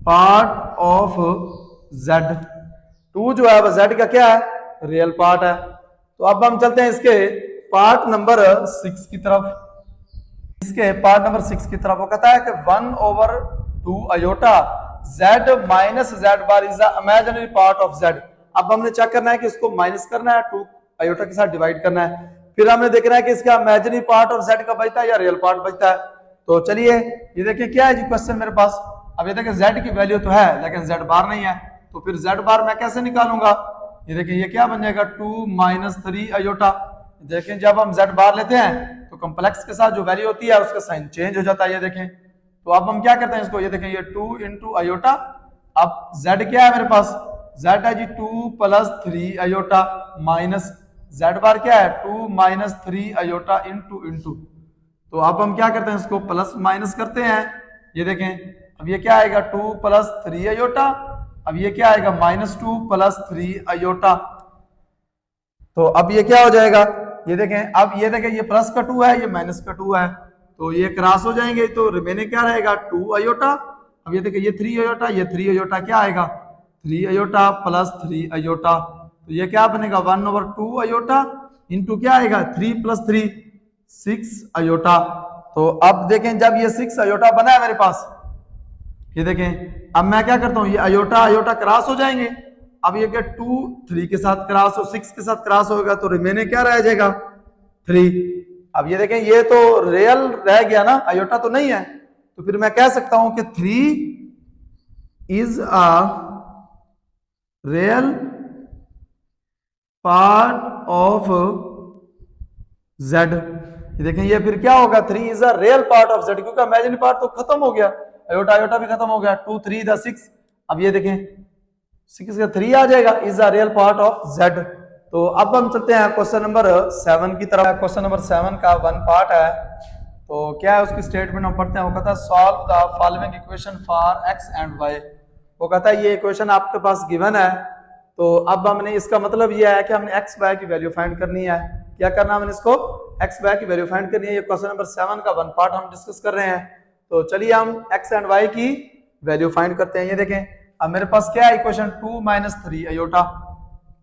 part of Z. 2 जो है वह जेड का क्या है रियल पार्ट है। तो अब हम चलते हैं इसके पार्ट नंबर 6 की तरफ। इसके पार्ट नंबर 6 की तरफ वो कहता है कि 1/2 iota Z minus Z bar is the imaginary part of Z. अब हमने चेक करना है कि इसको माइनस करना है 2 अयोटा के साथ डिवाइड करना है। फिर हमने देखना है कि इसका इमेजिनरी पार्ट ऑफ जेड का बचता है या रियल पार्ट बचता है। तो चलिए ये देखिए क्या है जी क्वेश्चन मेरे पास। अब ये देखिए जेड की वैल्यू तो है लेकिन जेड बार नहीं है। तो फिर जेड बार मैं कैसे निकालूंगा। ये देखिए ये क्या बन जाएगा 2 - 3 अयोटा। देखें जब हम जेड बार लेते हैं तो कॉम्प्लेक्स के साथ जो वैल्यू होती है उसका साइन चेंज हो जाता है। ये देखें तो अब हम क्या करते हैं इसको ये देखें ये 2 इंटू अयोटा। अब जेड क्या है मेरे पास जेड है जी 2 + 3 अयोटा माइनस z बार क्या है 2 माइनस 3 अयोटा इंटू। तो अब हम क्या करते हैं, इसको प्लस माइनस करते हैं। ये देखें, अब ये क्या आएगा 2 प्लस 3 अयोटा, अब ये क्या आएगा -2 प्लस 3 अयोटा। तो अब ये क्या हो जाएगा, ये देखें, अब ये देखें ये प्लस का 2 है, ये माइनस का 2 है, तो ये क्रॉस हो जाएंगे, तो रिमेनिंग क्या रहेगा 2 अयोटा। अब ये देखें ये 3 अयोटा, ये 3 अयोटा क्या आएगा 3 अयोटा प्लस 3 अयोटा। तो ये क्या बनेगा 1/2 अयोटा इंटू क्या आएगा 3 प्लस 3 6 अयोटा। तो अब देखें जब ये 6 अयोटा बना है मेरे पास, ये देखें, अब मैं क्या करता हूं, ये अयोटा अयोटा क्रॉस हो जाएंगे। अब ये क्या 2 3 के साथ क्रॉस हो 6 के साथ क्रॉस होगा, तो रिमेनिंग क्या रह जाएगा 3। अब ये देखें ये तो रियल रह गया ना, अयोटा तो नहीं है, तो फिर मैं कह सकता हूं कि 3 is a real part of z। ये देखें ये फिर क्या होगा 3 is a real part of z, क्योंकि इमेजिनरी पार्ट तो खत्म हो गया, अयोटा अयोटा भी खत्म हो गया, 2 3 द 6। अब ये देखें 6 का 3 आ जाएगा, is a real part of z। तो अब हम चलते हैं क्वेश्चन नंबर 7 की तरफ। क्वेश्चन नंबर 7 का 1 पार्ट है, तो क्या है उसकी स्टेटमेंट हम पढ़ते हैं। वो कहता है solve the following equation for x and y। वो कहता है ये इक्वेशन आपके पास गिवन है, तो अब हमने इसका मतलब ये है कि हमने x y की वैल्यू फाइंड करनी है। क्या करना, हमने इसको x y की वैल्यू फाइंड करनी है। ये क्वेश्चन नंबर 7 का 1 पार्ट हम डिस्कस कर रहे हैं, तो चलिए हम x एंड y की वैल्यू फाइंड करते हैं। ये देखें, अब मेरे पास क्या है इक्वेशन 2 माइनस 3 अयोटा,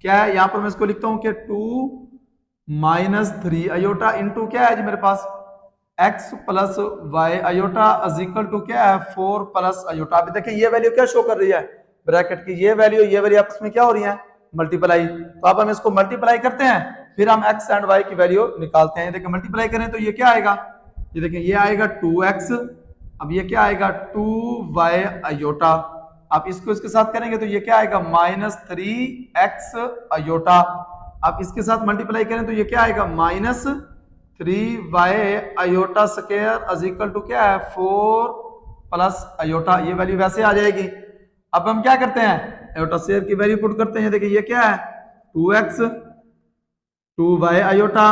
क्या है यहाँ पर मैं इसको लिखता हूं कि 2 माइनस 3 अयोटा इंटू क्या है जी मेरे पास x plus Y iota is equal to क्या है 4 प्लस अयोटा। अभी देखें ये वैल्यू क्या शो कर रही है, ब्रैकेट की ये वैल्यू आपस में क्या हो रही है मल्टीप्लाई। तो अब हम इसको मल्टीप्लाई करते हैं, फिर हम x एंड y की वैल्यू निकालते हैं। देखिए मल्टीप्लाई करें तो ये क्या आएगा, ये देखें ये आएगा 2x, अब ये क्या आएगा 2y अयोटा। अब इसको इसके साथ करेंगे तो ये क्या आएगा -3x अयोटा। अब इसके साथ मल्टीप्लाई करें तो ये क्या आएगा -3y iota square is equal to क्या है 4 प्लस अयोटा। ये वैल्यू वैसे आ जाएगी। अब हम क्या करते हैं, अयोटा स्क्वायर की वैल्यू पुट करते हैं। देखिए ये क्या है 2x 2y aorta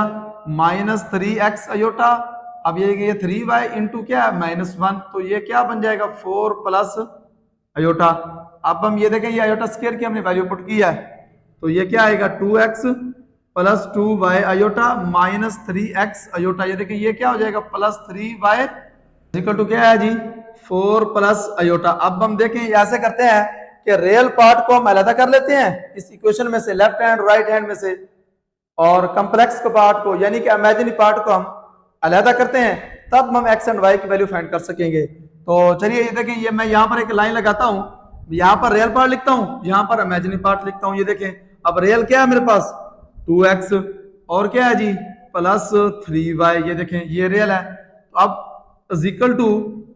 -3x aorta. अब ये 3y इंटू क्या है -1, तो ये क्या बन जाएगा 4 प्लस अयोटा। अब हम ये देखें ये अयोटा स्क्वायर की हमने वैल्यू पुट की है, तो ये क्या आएगा 2x plus 2y aorta -3x aorta. ये देखें ये क्या हो जाएगा +3y इक्वल टू क्या है जी 4 प्लस अयोटा। अब हम देखें ऐसे करते हैं कि रियल पार्ट को हम अलग कर लेते हैं इस इक्वेशन में से, लेफ्ट हैंड राइट हैंड में से, और कॉम्प्लेक्स के पार्ट को यानी कि इमेजिनरी पार्ट को हम अलग करते हैं, तब हम x एंड y की वैल्यू फाइंड कर सकेंगे। तो चलिए ये देखें, ये मैं यहाँ पर एक लाइन लगाता हूँ, यहाँ पर रियल पार्ट लिखता हूँ, यहाँ पर इमेजिनरी पार्ट लिखता हूँ। ये देखें अब रियल क्या है मेरे पास 2x और क्या है जी +3y। ये देखें ये रियल है। तो अब is equal to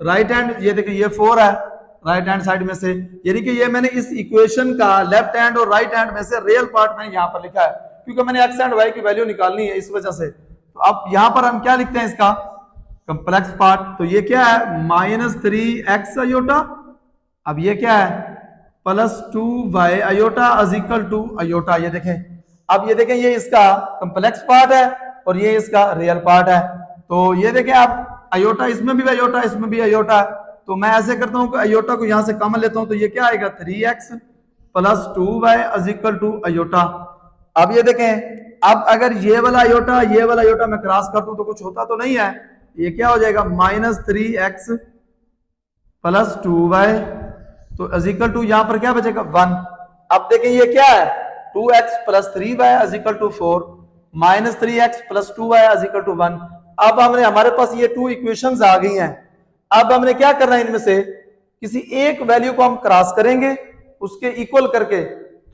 right hand, ये देखें ये 4 है राइट हैंड साइड में से, यानी कि ये मैंने इस इक्वेशन का लेफ्ट हैंड और राइट हैंड में से रियल पार्ट मैंने यहाँ पर लिखा है, क्योंकि मैंने x एंड y की वैल्यू निकालनी है इस वजह से। तो अब यहाँ पर हम क्या लिखते हैं इसका कॉम्प्लेक्स पार्ट, तो ये क्या है -3x अयोटा, अब ये क्या है +2y iota is equal to iota. ये देखें, अब ये देखें ये इसका कॉम्प्लेक्स पार्ट है और ये इसका रियल पार्ट है। तो ये देखें आप अयोटा इसमें भी अयोटा इसमें भी अयोटा है, तो मैं ऐसे करता हूं कि अयोटा को यहां से कॉमन लेता हूं, तो ये क्या आएगा 3x plus 2y is equal to aorta. अब ये देखें, अब अगर ये वाला अयोटा मैं क्रॉस कर दूं तो कुछ होता तो नहीं है, ये क्या हो जाएगा -3x प्लस 2y, तो इज इक्वल टू यहां पर क्या बचेगा 1। अब देखें ये क्या है 2x plus 3y is equal to 4 -3x plus 2y is equal to 1। अब हमने हमारे पास ये 2 इक्वेशंस आ गई हैं। अब हमने क्या करना है, इनमें से किसी एक वैल्यू को हम क्रॉस करेंगे उसके इक्वल करके,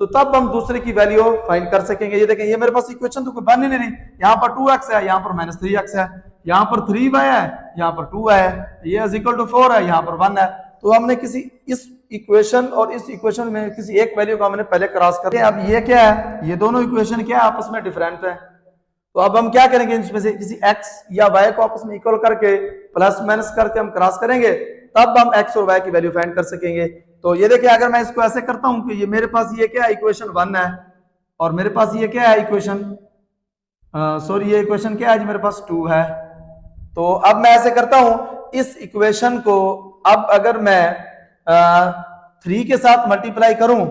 तो तब हम दूसरे की वैल्यू फाइंड कर सकेंगे। ये देखें ये मेरे पास इक्वेशन तो कोई बन ही नहीं रही, यहाँ पर 2x है, यहाँ पर -3x है, यहाँ पर 3y है, यहाँ पर 2y है, ये इज इक्वल टू 4 है, यहाँ पर 1 है। तो हमने किसी इस इक्वेशन और इस इक्वेशन में किसी एक वैल्यू को हमने पहले क्रॉस कर दिया। अब ये क्या है, ये दोनों इक्वेशन क्या है आपस में डिफरेंट है, तो अब हम क्या करेंगे इसमें से किसी x या y को आपस में इक्वल करके प्लस माइनस करके हम क्रॉस करेंगे, तब हम x और y की वैल्यू फाइंड कर सकेंगे। तो ये देखिए अगर मैं इसको ऐसे करता हूं कि ये मेरे पास ये क्या है इक्वेशन 1 है और मेरे पास ये क्या है इक्वेशन सॉरी ये इक्वेशन क्या है जी, मेरे पास 2 है। तो अब मैं ऐसे करता हूं, इस इक्वेशन को अब अगर मैं 3 के साथ मल्टीप्लाई करूं,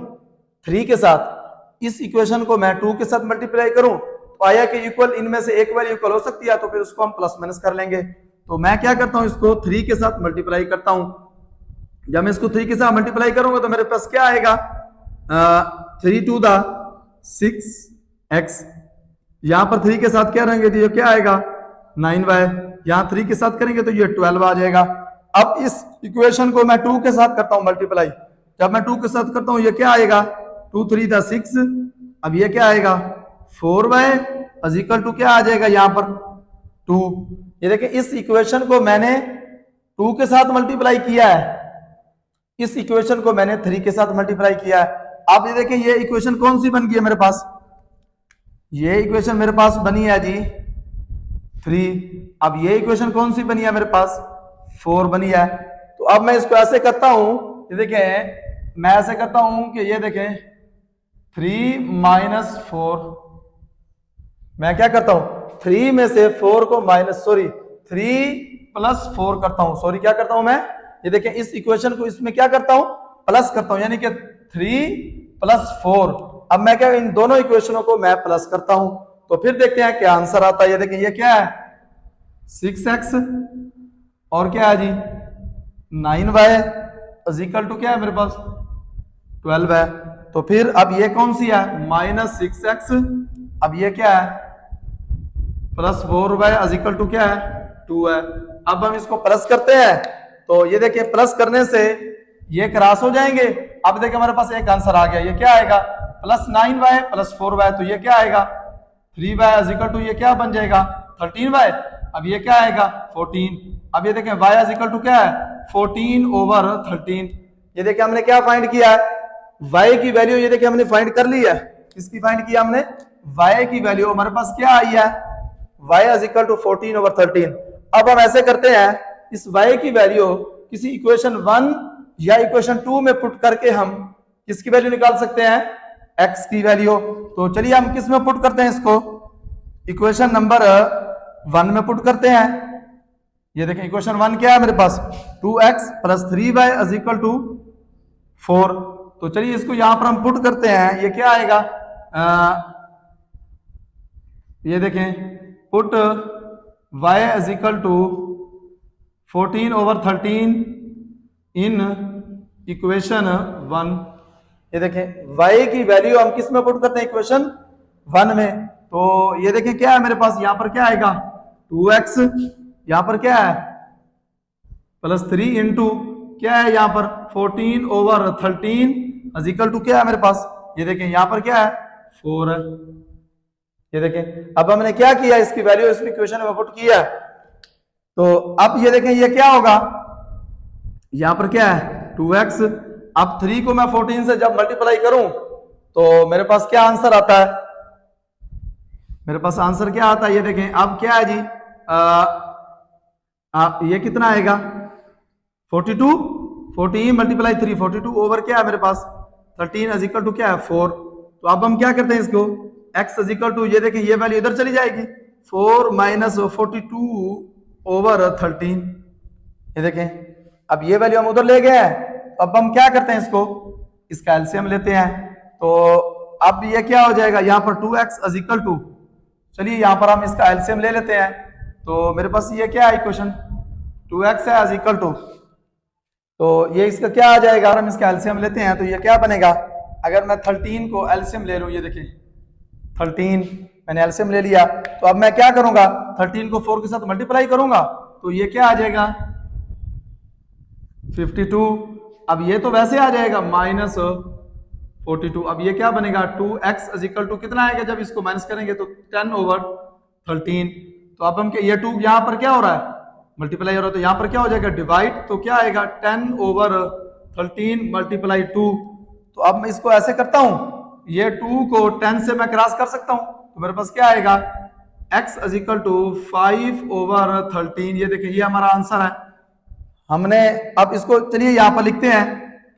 3 के साथ इस इक्वेशन को मैं 2 के साथ मल्टीप्लाई करूं तो आया कि इक्वल, इनमें से एक वैल्यू इक्वल हो सकती है, तो फिर उसको हम प्लस माइनस कर लेंगे। तो मैं क्या करता हूं, इसको 3 के साथ मल्टीप्लाई करता हूं। जब मैं इसको 3 के साथ मल्टीप्लाई करूंगा तो मेरे पास क्या आएगा, 3 टू द 6x, यहां पर 3 के साथ क्या रहेंगे तो ये क्या आएगा 9y, यहां 3 के साथ करेंगे तो ये 12 आ जाएगा। अब इस इक्वेशन को मैं 2 के साथ करता हूं मल्टीप्लाई, जब मैं 2 के साथ करता हूं ये क्या आएगा 2 3 द 6, अब ये क्या आएगा 4y इज इक्वल टू क्या आ जाएगा यहां पर 2। ये देखिए इस इक्वेशन को मैंने 2 के साथ मल्टीप्लाई किया है, इस इक्वेशन को मैंने 3 के साथ मल्टीप्लाई किया है। आप ये देखें ये इक्वेशन कौन सी बन गई है मेरे पास, ये इक्वेशन मेरे पास बनी है जी 3। अब ये इक्वेशन कौन सी बनी है मेरे पास 4 बनी है। तो अब मैं इसको ऐसे करता हूं, ये देखें मैं ऐसे करता हूं कि ये देखें 3 माइनस 4, मैं क्या करता हूं 3 में से 4 को माइनस, सॉरी 3 प्लस 4 करता हूं, सॉरी क्या करता हूं मैं, ये देखें इस इक्वेशन को इसमें क्या करता हूं प्लस करता हूं, यानी कि 3 प्लस 4। अब मैं क्या इन दोनों इक्वेशनों को मैं प्लस करता हूं तो फिर देखते हैं क्या आंसर आता है। ये देखें ये क्या है 6x और क्या है जी 9y इज इक्वल टू क्या है मेरे पास 12 है। तो फिर अब ये कौन सी है माइनस 6x, अब ये क्या है plus 4y is equal to क्या है 2 है। अब हम इसको प्लस करते हैं तो ये देखिए प्लस करने से ये क्रॉस हो जाएंगे। अब देखिए हमारे पास एक आंसर आ गया, ये क्या आएगा प्लस 9y प्लस 4y, तो ये क्या आएगा 3y इज इक्वल टू ये क्या बन जाएगा 13y। अब ये क्या आएगा 14। अब ये देखें y इज इक्वल टू क्या है 14 ओवर 13। ये देखिए हमने क्या फाइंड किया है y की वैल्यू, ये देखिए हमने फाइंड कर ली है, किसकी फाइंड किया हमने y की वैल्यू हमारे पास क्या आई है y is equal to 14 over 13। अब हम ऐसे करते हैं इस y की वैल्यू किसी इक्वेशन 1 या इक्वेशन 2 में पुट करके हम किसकी वैल्यू निकाल सकते हैं x की वैल्यू। तो चलिए हम किस में पुट करते हैं इसको, इक्वेशन नंबर 1 में पुट करते हैं। ये देखें इक्वेशन 1 क्या है मेरे पास 2x plus 3y is equal to 4। तो चलिए इसको यहां पर हम पुट करते हैं, ये क्या आएगा ये देखें put y is equal to 14 over 13 in equation 1। ये देखें y की वैल्यू हम किस में पुट करते हैं इक्वेशन 1 में। तो ये देखें क्या है मेरे पास यहां पर क्या आएगा 2x, यहां पर क्या है प्लस 3 इंटू क्या है यहां पर 14 ओवर 13 इज इक्वल टू क्या है मेरे पास, ये देखें यहां पर क्या है 4 है। ये देखें अब हमने क्या किया इसकी वैल्यू इस इक्वेशन में पुट किया। तो अब ये देखें ये क्या होगा यहां पर क्या है 2x, अब 3 को मैं 14 से जब मल्टीप्लाई करूं तो मेरे पास क्या आंसर आता है, मेरे पास आंसर क्या आता है ये देखें अब क्या है जी ये कितना आएगा 42, 14 मल्टीप्लाई 3 42 ओवर क्या है मेरे पास 13 इज इक्वल टू क्या है 4। तो अब हम क्या करते हैं इसको x इज इक्वल टू ये देखें ये वैल्यू इधर चली जाएगी 4 माइनस 42 ओवर 13। ये देखें अब ये वैल्यू हम उधर ले गए हैं, अब हम क्या करते हैं इसको इसका एलसीएम लेते हैं। तो अब ये क्या हो जाएगा यहाँ पर 2x इज इक्वल टू, चलिए यहाँ पर हम इसका एलसीएम ले लेते हैं। तो मेरे पास ये क्या है इक्वेशन 2x है इज इक्वल टू, तो ये इसका क्या आ जाएगा हम इसका एलसीएम लेते हैं तो ये क्या बनेगा, अगर मैं 13 को एलसीएम ले लूं, ये देखिए 13 मैंने एलसीएम ले लिया, तो अब मैं क्या करूंगा 13 को 4 के साथ मल्टीप्लाई करूंगा तो ये क्या आ जाएगा 52। अब ये तो वैसे आ जाएगा माइनस 42। अब ये क्या बनेगा 2x इज इक्वल टू कितना आएगा जब इसको माइनस करेंगे तो 10 ओवर 13। तो अब हम ये 2 यहाँ पर क्या हो रहा है मल्टीप्लाई हो रहा है, तो यहाँ पर क्या हो जाएगा डिवाइड, तो क्या आएगा 10 ओवर 13 मल्टीप्लाई 2। तो अब मैं इसको ऐसे करता हूं ये 2 को 10 से मैं क्रॉस कर सकता हूं तो मेरे पास क्या आएगा x is equal to 5 over 13। ये देखिए ये हमारा आंसर है। हमने अब इसको चलिए यहां पर लिखते हैं,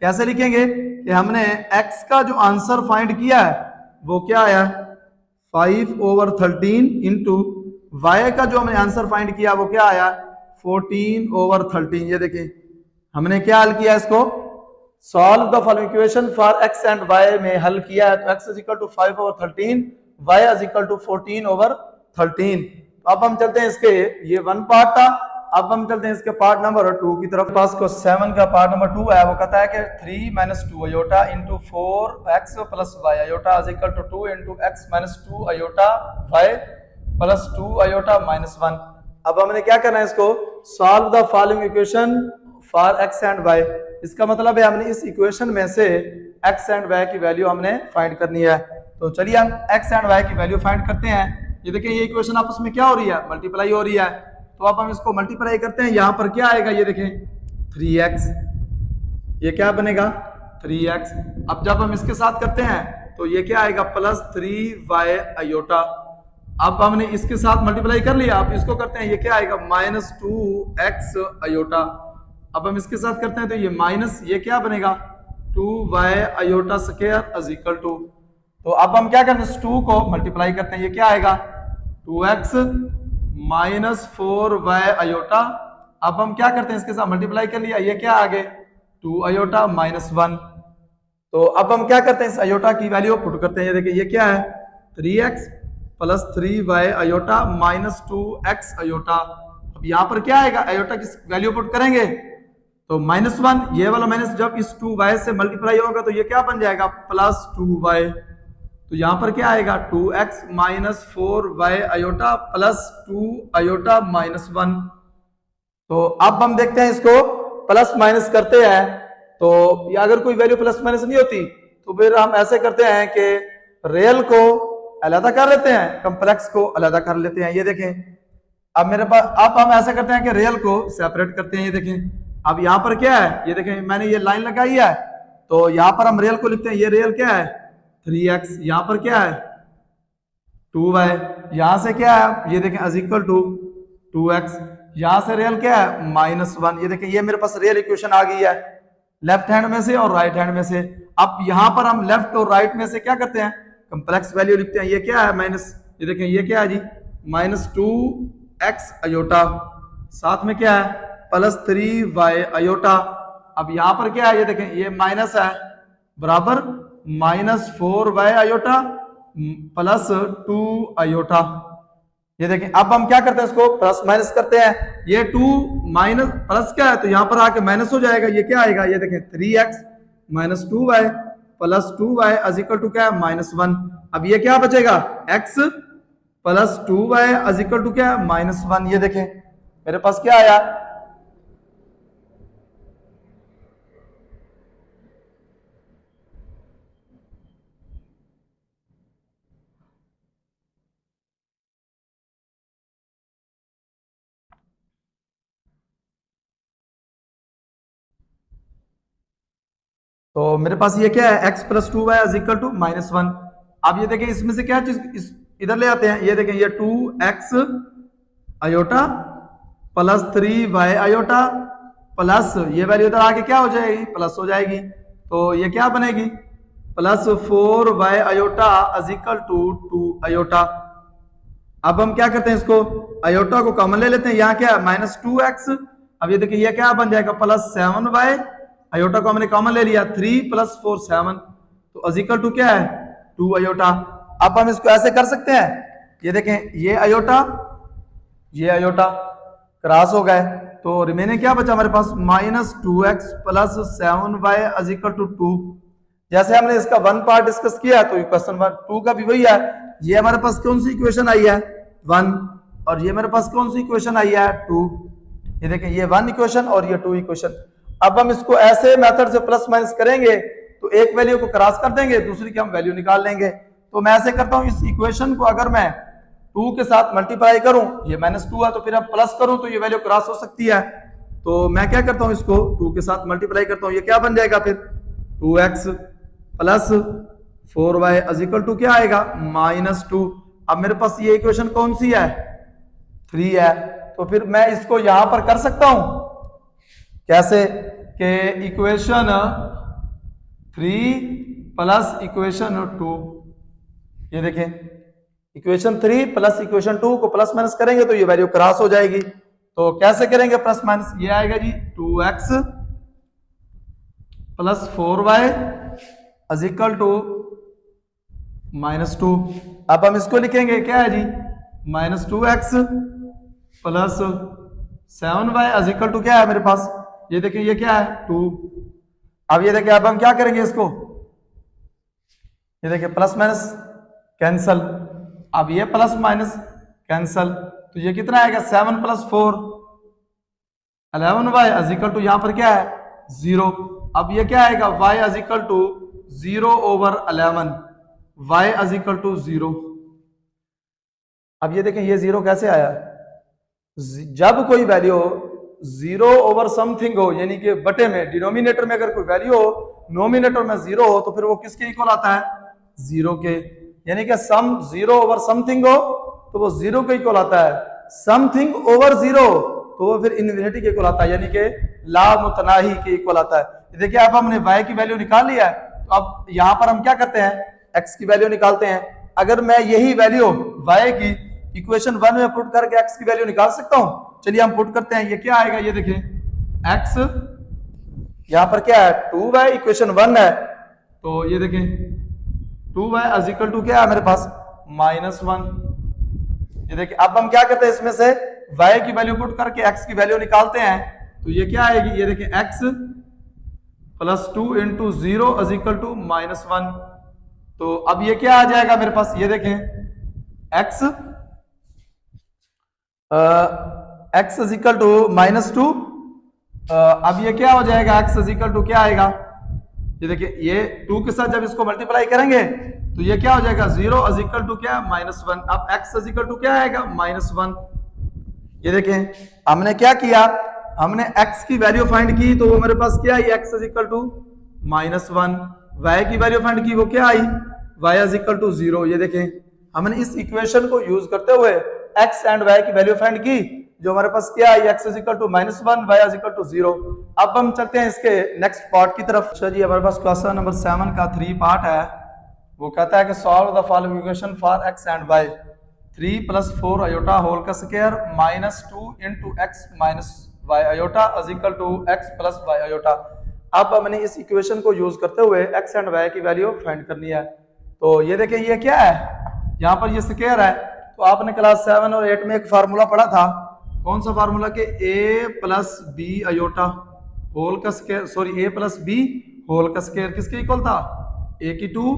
कैसे लिखेंगे कि हमने x का जो आंसर फाइंड किया है वो क्या आया 5/13 इंटू वाई का जो हमने आंसर फाइंड किया वो क्या आया 14/13। ये देखिए हमने क्या हल किया इसको solve the following equation for x and y में हल किया है। तो x is equal to 5/13, y is equal to 14/13। अब हम चलते हैं इसके ये वन पार्ट था, अब हम चलते हैं इसके पार्ट नंबर 2 की तरफ। पास को 7 का पार्ट नंबर 2 है, वो कहता है कि 3 - 2 iota into 4x plus Y iota is equal to 2 into x minus 2 iota y plus 2 iota minus 1। अब हमने क्या करना है इसको solve the following equation for x and y. इसका मतलब है हमने इस इक्वेशन में से एक्स एंड वाई की वैल्यू हमने फाइंड करनी है। तो चलिए हम एक्स एंड वाई की वैल्यू फाइंड करते हैं। ये देखिए ये इक्वेशन आपस में क्या हो रही है मल्टीप्लाई हो रही है, तो अब हम इसको मल्टीप्लाई करते हैं। यहाँ पर क्या आएगा ये देखें 3x, ये क्या बनेगा 3x। अब जब हम इसके साथ करते हैं तो ये क्या आएगा प्लस 3y अयोटा। अब हमने इसके साथ मल्टीप्लाई कर लिया, अब इसको करते हैं ये क्या आएगा माइनस 2x अयोटा। अब हम इसके साथ करते हैं तो ये माइनस ये क्या बनेगा 2y iota square is equal to. तो अब हम क्या करते हैं 2 को मल्टीप्लाई करते हैं, ये क्या आएगा 2x माइनस 4y अयोटा। अब हम क्या करते हैं इसके साथ मल्टीप्लाई कर लिया, ये क्या आ गए 2 अयोटा माइनस 1। तो अब हम क्या करते हैं इस अयोटा की वैल्यू पुट करते हैं। ये देखिए ये क्या है 3x plus 3y aorta minus 2x aorta. अब यहाँ पर क्या आएगा अयोटा की वैल्यू पुट करेंगे तो माइनस 1, ये वाला माइनस जब इस 2y से मल्टीप्लाई होगा तो ये क्या बन जाएगा प्लस 2y। तो यहाँ पर क्या आएगा 2x minus 4y iota plus 2 iota minus 1। तो अब हम देखते हैं इसको प्लस माइनस करते हैं, तो या अगर कोई वैल्यू प्लस माइनस नहीं होती तो फिर हम ऐसे करते हैं कि रियल को अलग कर लेते हैं, कॉम्प्लेक्स को अलग कर लेते हैं। ये देखें अब मेरे पास, अब हम ऐसा करते हैं कि रियल को सेपरेट करते हैं। ये देखें अब यहाँ पर क्या है, ये देखें मैंने ये लाइन लगाई है, तो यहाँ पर हम रियल को लिखते हैं। ये रियल क्या है 3x, यहाँ पर क्या है 2y, यहाँ से क्या है ये देखें इज इक्वल टू 2x, यहाँ से रियल क्या है माइनस 1। ये देखें ये मेरे पास रियल इक्वेशन आ गई है लेफ्ट हैंड में से और राइट हैंड में से। अब यहाँ पर हम लेफ्ट और राइट में से क्या करते हैं कॉम्प्लेक्स वैल्यू लिखते हैं। ये क्या है माइनस, ये देखें ये क्या है जी माइनस 2x अयोटा, साथ में क्या है प्लस 3y अयोटा। अब यहाँ पर क्या है ये देखें ये माइनस है बराबर minus 4y iota plus 2 aorta. ये देखें अब हम क्या करते हैं इसको प्लस माइनस करते हैं, ये 2 माइनस प्लस क्या है तो यहाँ पर आके माइनस हो जाएगा। ये क्या आएगा ये देखें 3x minus 2y plus 2y is equal to क्या है माइनस 1। अब ये क्या बचेगा x plus 2y is equal to क्या है माइनस 1। ये देखें मेरे पास क्या आया तो मेरे पास ये क्या है x plus 2y is equal to minus 1। अब ये देखें इसमें से क्या चीज इधर ले आते हैं, ये देखें ये 2x iota plus 3y iota plus ये वैल्यू इधर आके क्या हो जाएगी प्लस हो जाएगी, तो ये क्या बनेगी plus 4y iota is equal to 2 iota. अब हम क्या करते हैं इसको अयोटा को कॉमन ले लेते हैं, यहाँ क्या है माइनस 2x। अब ये देखिए ये क्या बन जाएगा प्लस 7y अयोटा को हमने कॉमन ले लिया 3 प्लस 4 7, तो इज इक्वल टू क्या है 2 अयोटा। अब हम इसको ऐसे कर सकते हैं, ये देखें ये अयोटा क्रॉस हो गए, तो रिमेनिंग क्या बचा हमारे पास minus 2x plus 7y is equal to 2। जैसे हमने इसका वन पार्ट डिस्कस किया तो क्वेश्चन 2 का भी वही है। ये हमारे पास कौन सी इक्वेशन आई है 1, और ये मेरे पास कौन सी इक्वेशन आई है 2। ये देखें ये 1 इक्वेशन और ये 2 इक्वेशन। अब हम इसको ऐसे मेथड से प्लस माइनस करेंगे तो एक वैल्यू को क्रॉस कर देंगे, दूसरी की हम वैल्यू निकाल लेंगे। तो मैं ऐसे करता हूं इस इक्वेशन को अगर मैं 2 के साथ मल्टीप्लाई करूं, ये माइनस 2 है तो फिर अब प्लस करूं तो ये वैल्यू क्रॉस हो सकती है। तो मैं क्या करता हूं इसको 2 के साथ मल्टीप्लाई करता हूं, ये क्या बन जाएगा फिर 2x plus 4y is equal to क्या आएगा माइनस 2। अब मेरे पास ये इक्वेशन कौन सी है 3 है, तो फिर मैं इसको यहां पर कर सकता हूं कैसे कि इक्वेशन 3 प्लस इक्वेशन 2, ये देखें इक्वेशन 3 प्लस इक्वेशन 2 को प्लस माइनस करेंगे तो ये वैल्यू क्रॉस हो जाएगी। तो कैसे करेंगे प्लस माइनस, ये आएगा जी 2x plus 4y is equal to -2। अब हम इसको लिखेंगे क्या है जी, -2x plus 7y is equal to क्या है मेरे पास, ये देखिए ये क्या है 2। अब ये देखिए अब हम क्या करेंगे इसको, ये देखिए प्लस माइनस कैंसल, अब ये प्लस माइनस कैंसल, तो ये कितना आएगा 7 plus 4 11y is equal to यहां पर क्या है 0। अब ये क्या आएगा y is equal to 0 over 11, y is equal to 0। अब ये देखें ये 0 कैसे आया, जब कोई वैल्यू 0 ओवर समथिंग हो, यानी कि बटे में डिनोमिनेटर में अगर कोई वैल्यू हो, नोमिनेटर में 0 हो, तो फिर वो किसके इक्वल आता है 0 के, यानी कि सम 0 ओवर समथिंग हो तो वो 0 के इक्वल आता है, समथिंग ओवर 0 तो वो फिर इन्फिनिटी के इक्वल आता है, यानी कि ला मुतनाही के इक्वल आता है। देखिए अब हमने y की वैल्यू निकाल लिया है, तो अब यहां पर हम क्या करते हैं x की वैल्यू निकालते हैं। अगर मैं यही वैल्यू y की इक्वेशन 1 में पुट करके x की वैल्यू निकाल सकता हूं, चलिए हम पुट करते हैं। ये क्या आएगा, ये देखिए x यहां पर क्या है 2y, इक्वेशन 1 है, तो ये देखें 2y इज इक्वल टू क्या है मेरे पास -1। ये देखिए अब हम क्या करते हैं, इसमें से y की वैल्यू पुट करके x की वैल्यू निकालते हैं, तो ये क्या आएगी, ये देखिए x plus 2 into 0 is equal to -1। तो अब ये क्या आ जाएगा मेरे पास, ये देखें x x is equal to -2। अब ये क्या हो जाएगा, x इज इक्वल टू क्या आएगा, ये देखिए ये 2 के साथ जब इसको मल्टीप्लाई करेंगे तो ये क्या हो जाएगा 0 इज इक्वल टू क्या -1। अब x इज इक्वल टू क्या आएगा -1। ये देखें हमने क्या किया, हमने x की वैल्यू फाइंड की तो वो मेरे पास क्या आई, x is equal to -1। y की वैल्यू फाइंड की, वो क्या आई y इज इक्वल टू 0। ये देखें हमने इस इक्वेशन को यूज करते हुए x एंड y की वैल्यू फाइंड की, जो हमारे पास क्या आई x is equal to -1, y is equal to 0। अब हम चलते हैं इसके नेक्स्ट पार्ट की तरफ। अच्छा जी, हमारे पास क्वेश्चन नंबर 7 का 3 पार्ट है। वो कहता है कि solve the following equation for x and y, 3 plus 4 iota whole का square -2 into x minus y iota is equal to x plus y iota. अब हमने इस इक्वेशन को यूज करते हुए x एंड y की वैल्यू फाइंड करनी है। तो ये देखिए ये क्या है, यहाँ पर ये स्क्वायर है, तो आपने क्लास 7 और 8 में एक फार्मूला पढ़ा था, कौन सा फार्मूला के a plus B iota whole का square, sorry a plus B whole का स्क्वायर किसके इक्वल था, a की 2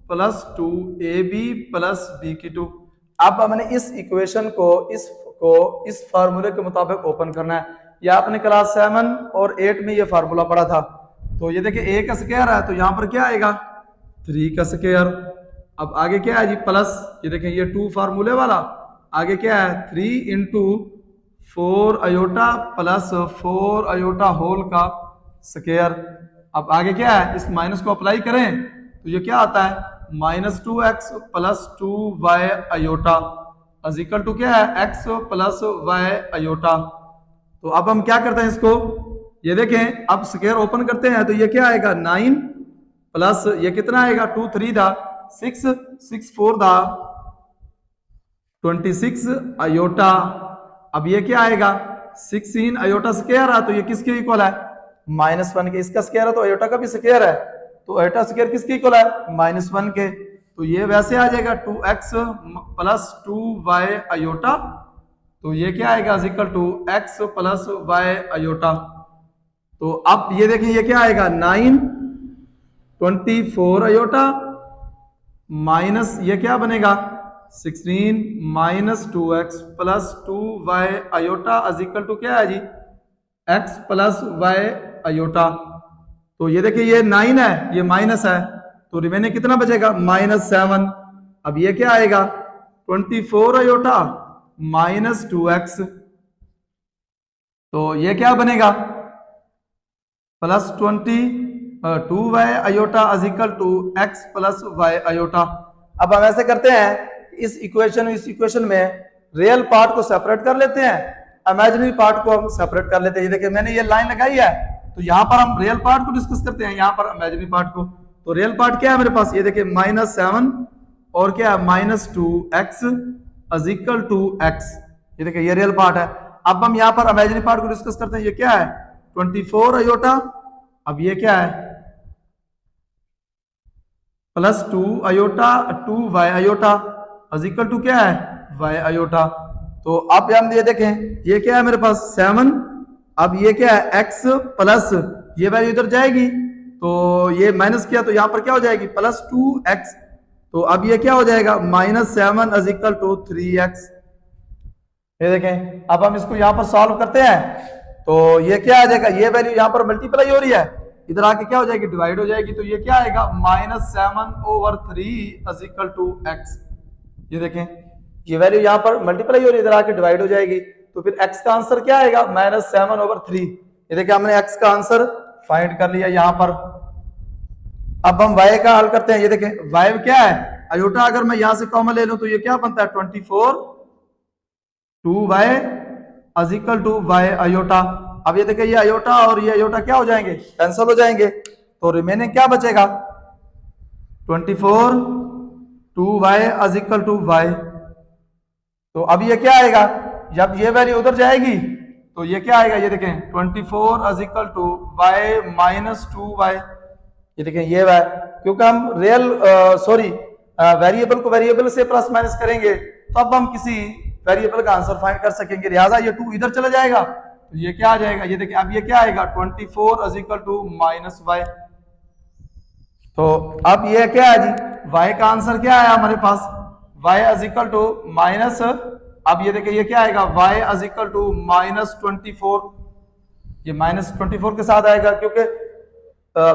प्लस 2 ab प्लस b की 2। अब हमने इस इक्वेशन को इस फार्मूले के मुताबिक ओपन करना है। या आपने क्लास 7 और 8 में ये फार्मूला पढ़ा था। तो ये देखिए a का स्क्वायर है, तो यहाँ पर क्या आएगा 3 का स्क्वायर। अब आगे क्या है जी प्लस, ये देखें ये 2 फार्मूले वाला, आगे क्या है 3 into 4 iota plus 4 iota whole का स्क्वायर। अब आगे क्या है, इस माइनस को अप्लाई करें तो ये क्या आता है -2x plus 2y iota is equal to क्या है x प्लस y अयोटा। तो अब हम क्या करते हैं इसको, ये देखें अब स्क्वायर ओपन करते हैं, तो ये क्या आएगा 9 प्लस ये कितना आएगा 2 3 था 6 6 4 था 26 अयोटा। अब ये क्या आएगा 16 अयोटा स्क्वायर है, तो ये किसके इक्वल है -1 के। इसका स्क्वायर है तो अयोटा का भी स्क्वायर है, तो अयोटा स्क्वायर किसके इक्वल है -1 के। तो ये वैसे आ जाएगा 2x प्लस 2y अयोटा, तो ये क्या आएगा equal to x plus y iota. तो अब ये देखिए ये क्या आएगा 9 24 अयोटा माइनस ये क्या बनेगा 16 minus 2x plus 2y iota is equal to क्या है जी x प्लस y अयोटा। तो ये देखिए ये 9 है, ये माइनस है, तो रिमेनिंग कितना बचेगा -7। अब ये क्या आएगा 24 अयोटा माइनस 2x, तो ये क्या बनेगा plus 2y iota is equal to x plus y iota. अब हम ऐसे करते हैं इस इक्वेशन में रियल पार्ट को सेपरेट कर लेते हैं, इमेजिनरी पार्ट को हम सेपरेट कर लेते हैं। ये देखिए मैंने ये लाइन लगाई है, तो यहां पर हम रियल पार्ट को डिस्कस करते हैं, यहां पर इमेजिनरी पार्ट को। तो रियल पार्ट क्या है मेरे पास, ये देखिए -7 और क्या है -2x is equal to x। ये देखिए ये रियल पार्ट है। अब हम यहाँ पर इमेजिनरी पार्ट को डिस्कस करते हैं। ये क्या है 24 अयोटा, अब ये क्या है +2 iota 2y iota is equal to क्या है y अयोटा। तो अब हम ये देखें ये क्या है मेरे पास 7, अब ये क्या है x प्लस ये वैल्यू इधर जाएगी तो ये माइनस किया तो यहाँ पर क्या हो जाएगी +2x। तो अब ये क्या हो जाएगा -7 इज इक्वल टू 3x। ये देखें अब हम इसको यहाँ पर सॉल्व करते हैं तो ये क्या आ जाएगा, ये वैल्यू यहाँ पर मल्टीप्लाई हो रही है, इधर आके क्या हो जाएगी डिवाइड हो जाएगी। तो ये क्या आएगा -7/3 इज इक्वल टू x। ये देखें ये वैल्यू यहाँ पर मल्टीप्लाई हो रही है, इधर आके डिवाइड हो जाएगी। तो फिर x का आंसर क्या आएगा -7/3। ये देखिए हमने x का आंसर फाइंड कर लिया यहाँ पर। अब हम y का हल करते हैं। ये देखें y क्या है अयोटा, अगर मैं यहां से कॉमन ले लूं तो ये क्या बनता है 24 2y is equal to y iota. अब ये देखिए ये अयोटा और ये अयोटा क्या हो जाएंगे कैंसिल हो जाएंगे, तो रिमेनिंग क्या बचेगा 24 2y is equal to y। तो अब ये क्या आएगा जब ये वैल्यू उधर जाएगी तो ये क्या आएगा, ये देखें 24 is equal to y -2y। ये देखें ये है क्योंकि हम रियल वेरिएबल को वेरिएबल से प्लस माइनस करेंगे तो अब हम किसी वेरिएबल का आंसर फाइंड कर सकेंगे। लिहाजा ये 2 इधर चला जाएगा तो ये क्या आ जाएगा, ये देखिए अब ये क्या आएगा 24 इज इक्वल टू -y। तो अब ये क्या है जी y का आंसर क्या आया हमारे पास y is equal to minus, अब ये देखिए ये क्या आएगा y इज इक्वल टू -24। ये -24 के साथ आएगा क्योंकि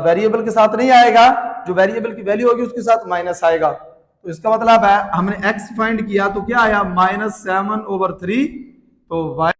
वेरिएबल के साथ नहीं आएगा, जो वेरिएबल की वैल्यू होगी उसके साथ माइनस आएगा। तो इसका मतलब है हमने x फाइंड किया तो क्या आया -7/3। तो y